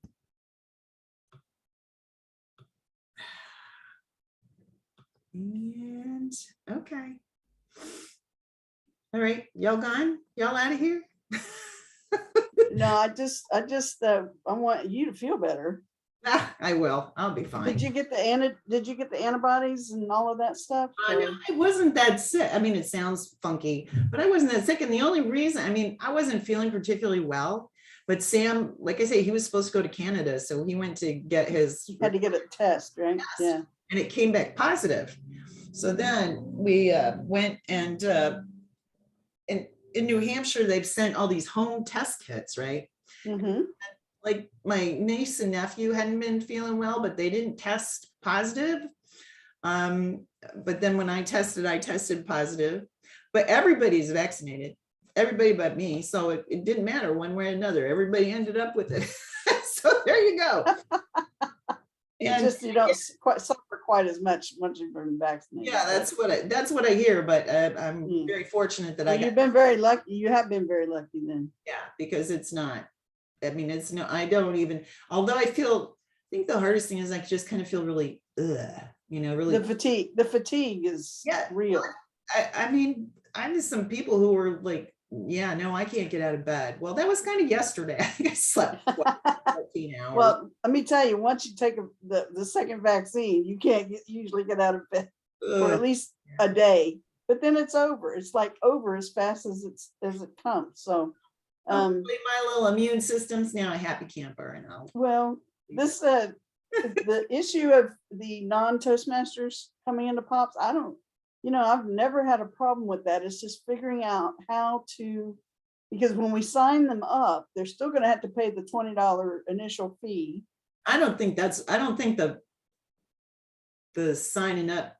S1: And okay. All right, y'all gone? Y'all out of here?
S3: No, I just, I want you to feel better.
S1: I will. I'll be fine.
S3: Did you get the antibodies and all of that stuff?
S1: No, I wasn't that sick. I mean, it sounds funky, but I wasn't that sick. And the only reason, I mean, I wasn't feeling particularly well, but Sam, like I say, he was supposed to go to Canada. So he went to get his,
S3: You had to get a test, right?
S1: Yes.
S3: Yeah.
S1: and it came back positive. So then we went and in New Hampshire, they've sent all these home test kits, right?
S3: Mm-hmm.
S1: Like my niece and nephew hadn't been feeling well, but they didn't test positive. But then when I tested positive, but everybody's vaccinated, everybody but me. So it didn't matter one way or another. Everybody ended up with it. So there you go. And
S3: You don't quite suffer quite as much once you've been vaccinated.
S1: yeah, that's what I hear. But I'm
S3: Mm.
S1: very fortunate that
S3: Well,
S1: I got,
S3: you've been very lucky. You have been very lucky then.
S1: yeah, because it's not. I mean, it's no. I don't even. Although I think the hardest thing is I just kind of feel really, really.
S3: The fatigue is
S1: Yeah.
S3: real.
S1: I mean, I knew some people who were like, yeah, no, I can't get out of bed. Well, that was kind of yesterday. I think I slept 14 hours.
S3: Well, let me tell you, once you take the second vaccine, you can't usually get out of bed for at
S1: Ugh.
S3: least a day, but then it's over. It's like over as fast as it comes. So,
S1: Hopefully my little immune system's now a happy camper, and
S3: well, this the issue of the non-Toastmasters coming into POPs, I've never had a problem with that. It's just figuring out how to, because when we sign them up, they're still going to have to pay the $20 initial fee.
S1: I don't think the signing up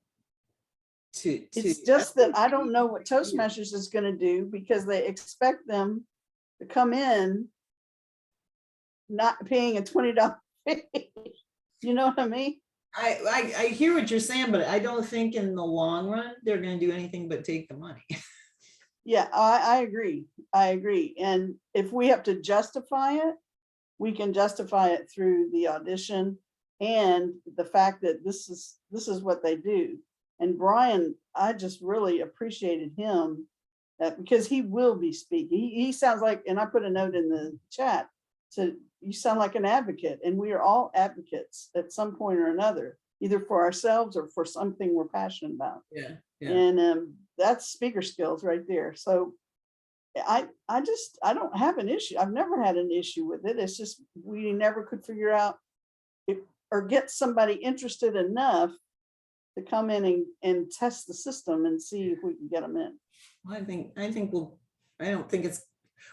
S1: to
S3: It's just that I don't know what Toastmasters is going to do because they expect them to come in not paying a $20 fee. You know what I mean?
S1: I hear what you're saying, but I don't think in the long run they're going to do anything but take the money.
S3: Yeah, I agree. I agree. And if we have to justify it, we can justify it through the audition and the fact that this is what they do. And Brian, I just really appreciated him because he will be speaking. He sounds like, and I put a note in the chat, so you sound like an advocate, and we are all advocates at some point or another, either for ourselves or for something we're passionate about.
S1: Yeah.
S3: And that's speaker skills right there. So I don't have an issue. I've never had an issue with it. It's just we never could figure out or get somebody interested enough to come in and test the system and see if we can get them in.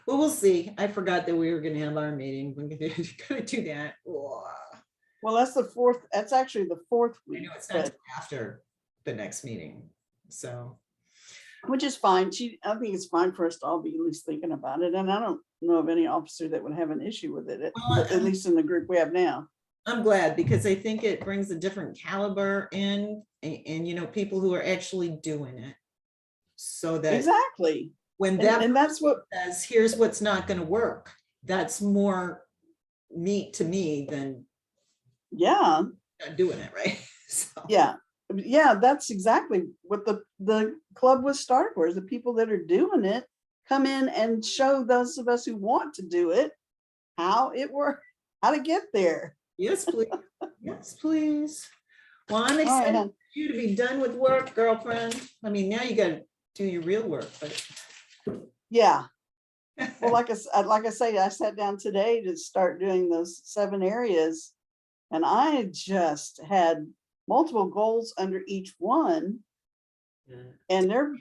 S1: Well, we'll see. I forgot that we were going to have our meeting. We're going to do that. Oh,
S3: Well, that's actually the fourth
S1: I
S3: week,
S1: know it's not till after the next meeting. So
S3: which is fine. I think it's fine for us to all be at least thinking about it. And I don't know of any officer that would have an issue with it,
S1: Well,
S3: at least in the group we have now.
S1: I'm glad because I think it brings a different caliber in and people who are actually doing it. So that
S3: Exactly.
S1: when that
S3: And that's what,
S1: says, here's what's not going to work, that's more meat to me than
S3: yeah.
S1: not doing it, right? So,
S3: Yeah, that's exactly what the club was started for, is the people that are doing it come in and show those of us who want to do it how it works, how to get there.
S1: yes, please. Yes, please. Well, I'm
S3: right,
S1: excited
S3: hon.
S1: for you to be done with work, girlfriend. I mean, now you gotta do your real work, but.
S3: Yeah. Well, like I say, I sat down today to start doing those 7 areas. And I just had multiple goals under each one. And they're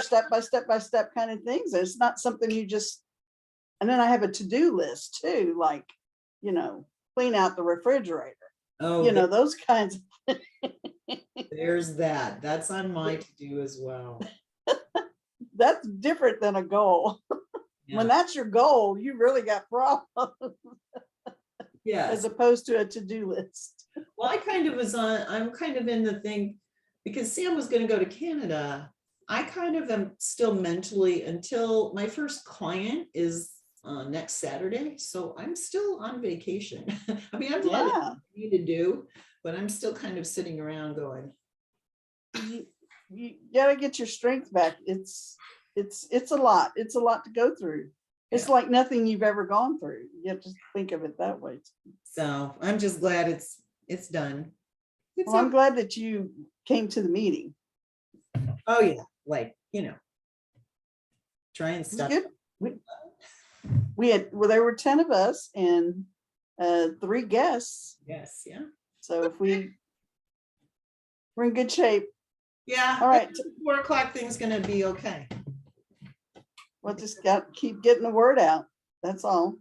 S3: step by step kind of things. It's not something you just, and then I have a to-do list too, like, clean out the refrigerator,
S1: Oh,
S3: those kinds of,
S1: there's that. That's on my to-do as well.
S3: that's different than a goal.
S1: Yeah.
S3: When that's your goal, you really got problems
S1: Yes.
S3: as opposed to a to-do list.
S1: Well, I'm kind of in the thing, because Sam was gonna go to Canada. I kind of am still mentally until my first client is next Saturday, so I'm still on vacation. I mean, I have a lot of
S3: Yeah.
S1: things I need to do, but I'm still kind of sitting around going,
S3: You gotta get your strength back. It's a lot. It's a lot to go through. It's
S1: Yeah.
S3: like nothing you've ever gone through. You have to think of it that way.
S1: so I'm just glad it's done. It's
S3: Well, I'm
S1: okay.
S3: glad that you came to the meeting.
S1: Oh, yeah, like, try and
S3: It's
S1: stuff.
S3: good. There were 10 of us and 3 guests.
S1: Yes, yeah.
S3: So if we're in good shape.
S1: Yeah.
S3: All right.
S1: 4 o'clock thing's gonna be okay.
S3: We'll just keep getting the word out. That's all.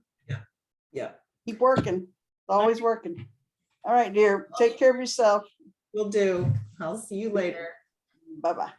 S1: Yeah,
S3: Keep working. Always working. All right, dear. Take care of yourself.
S1: will do. I'll see you later.
S3: Bye-bye.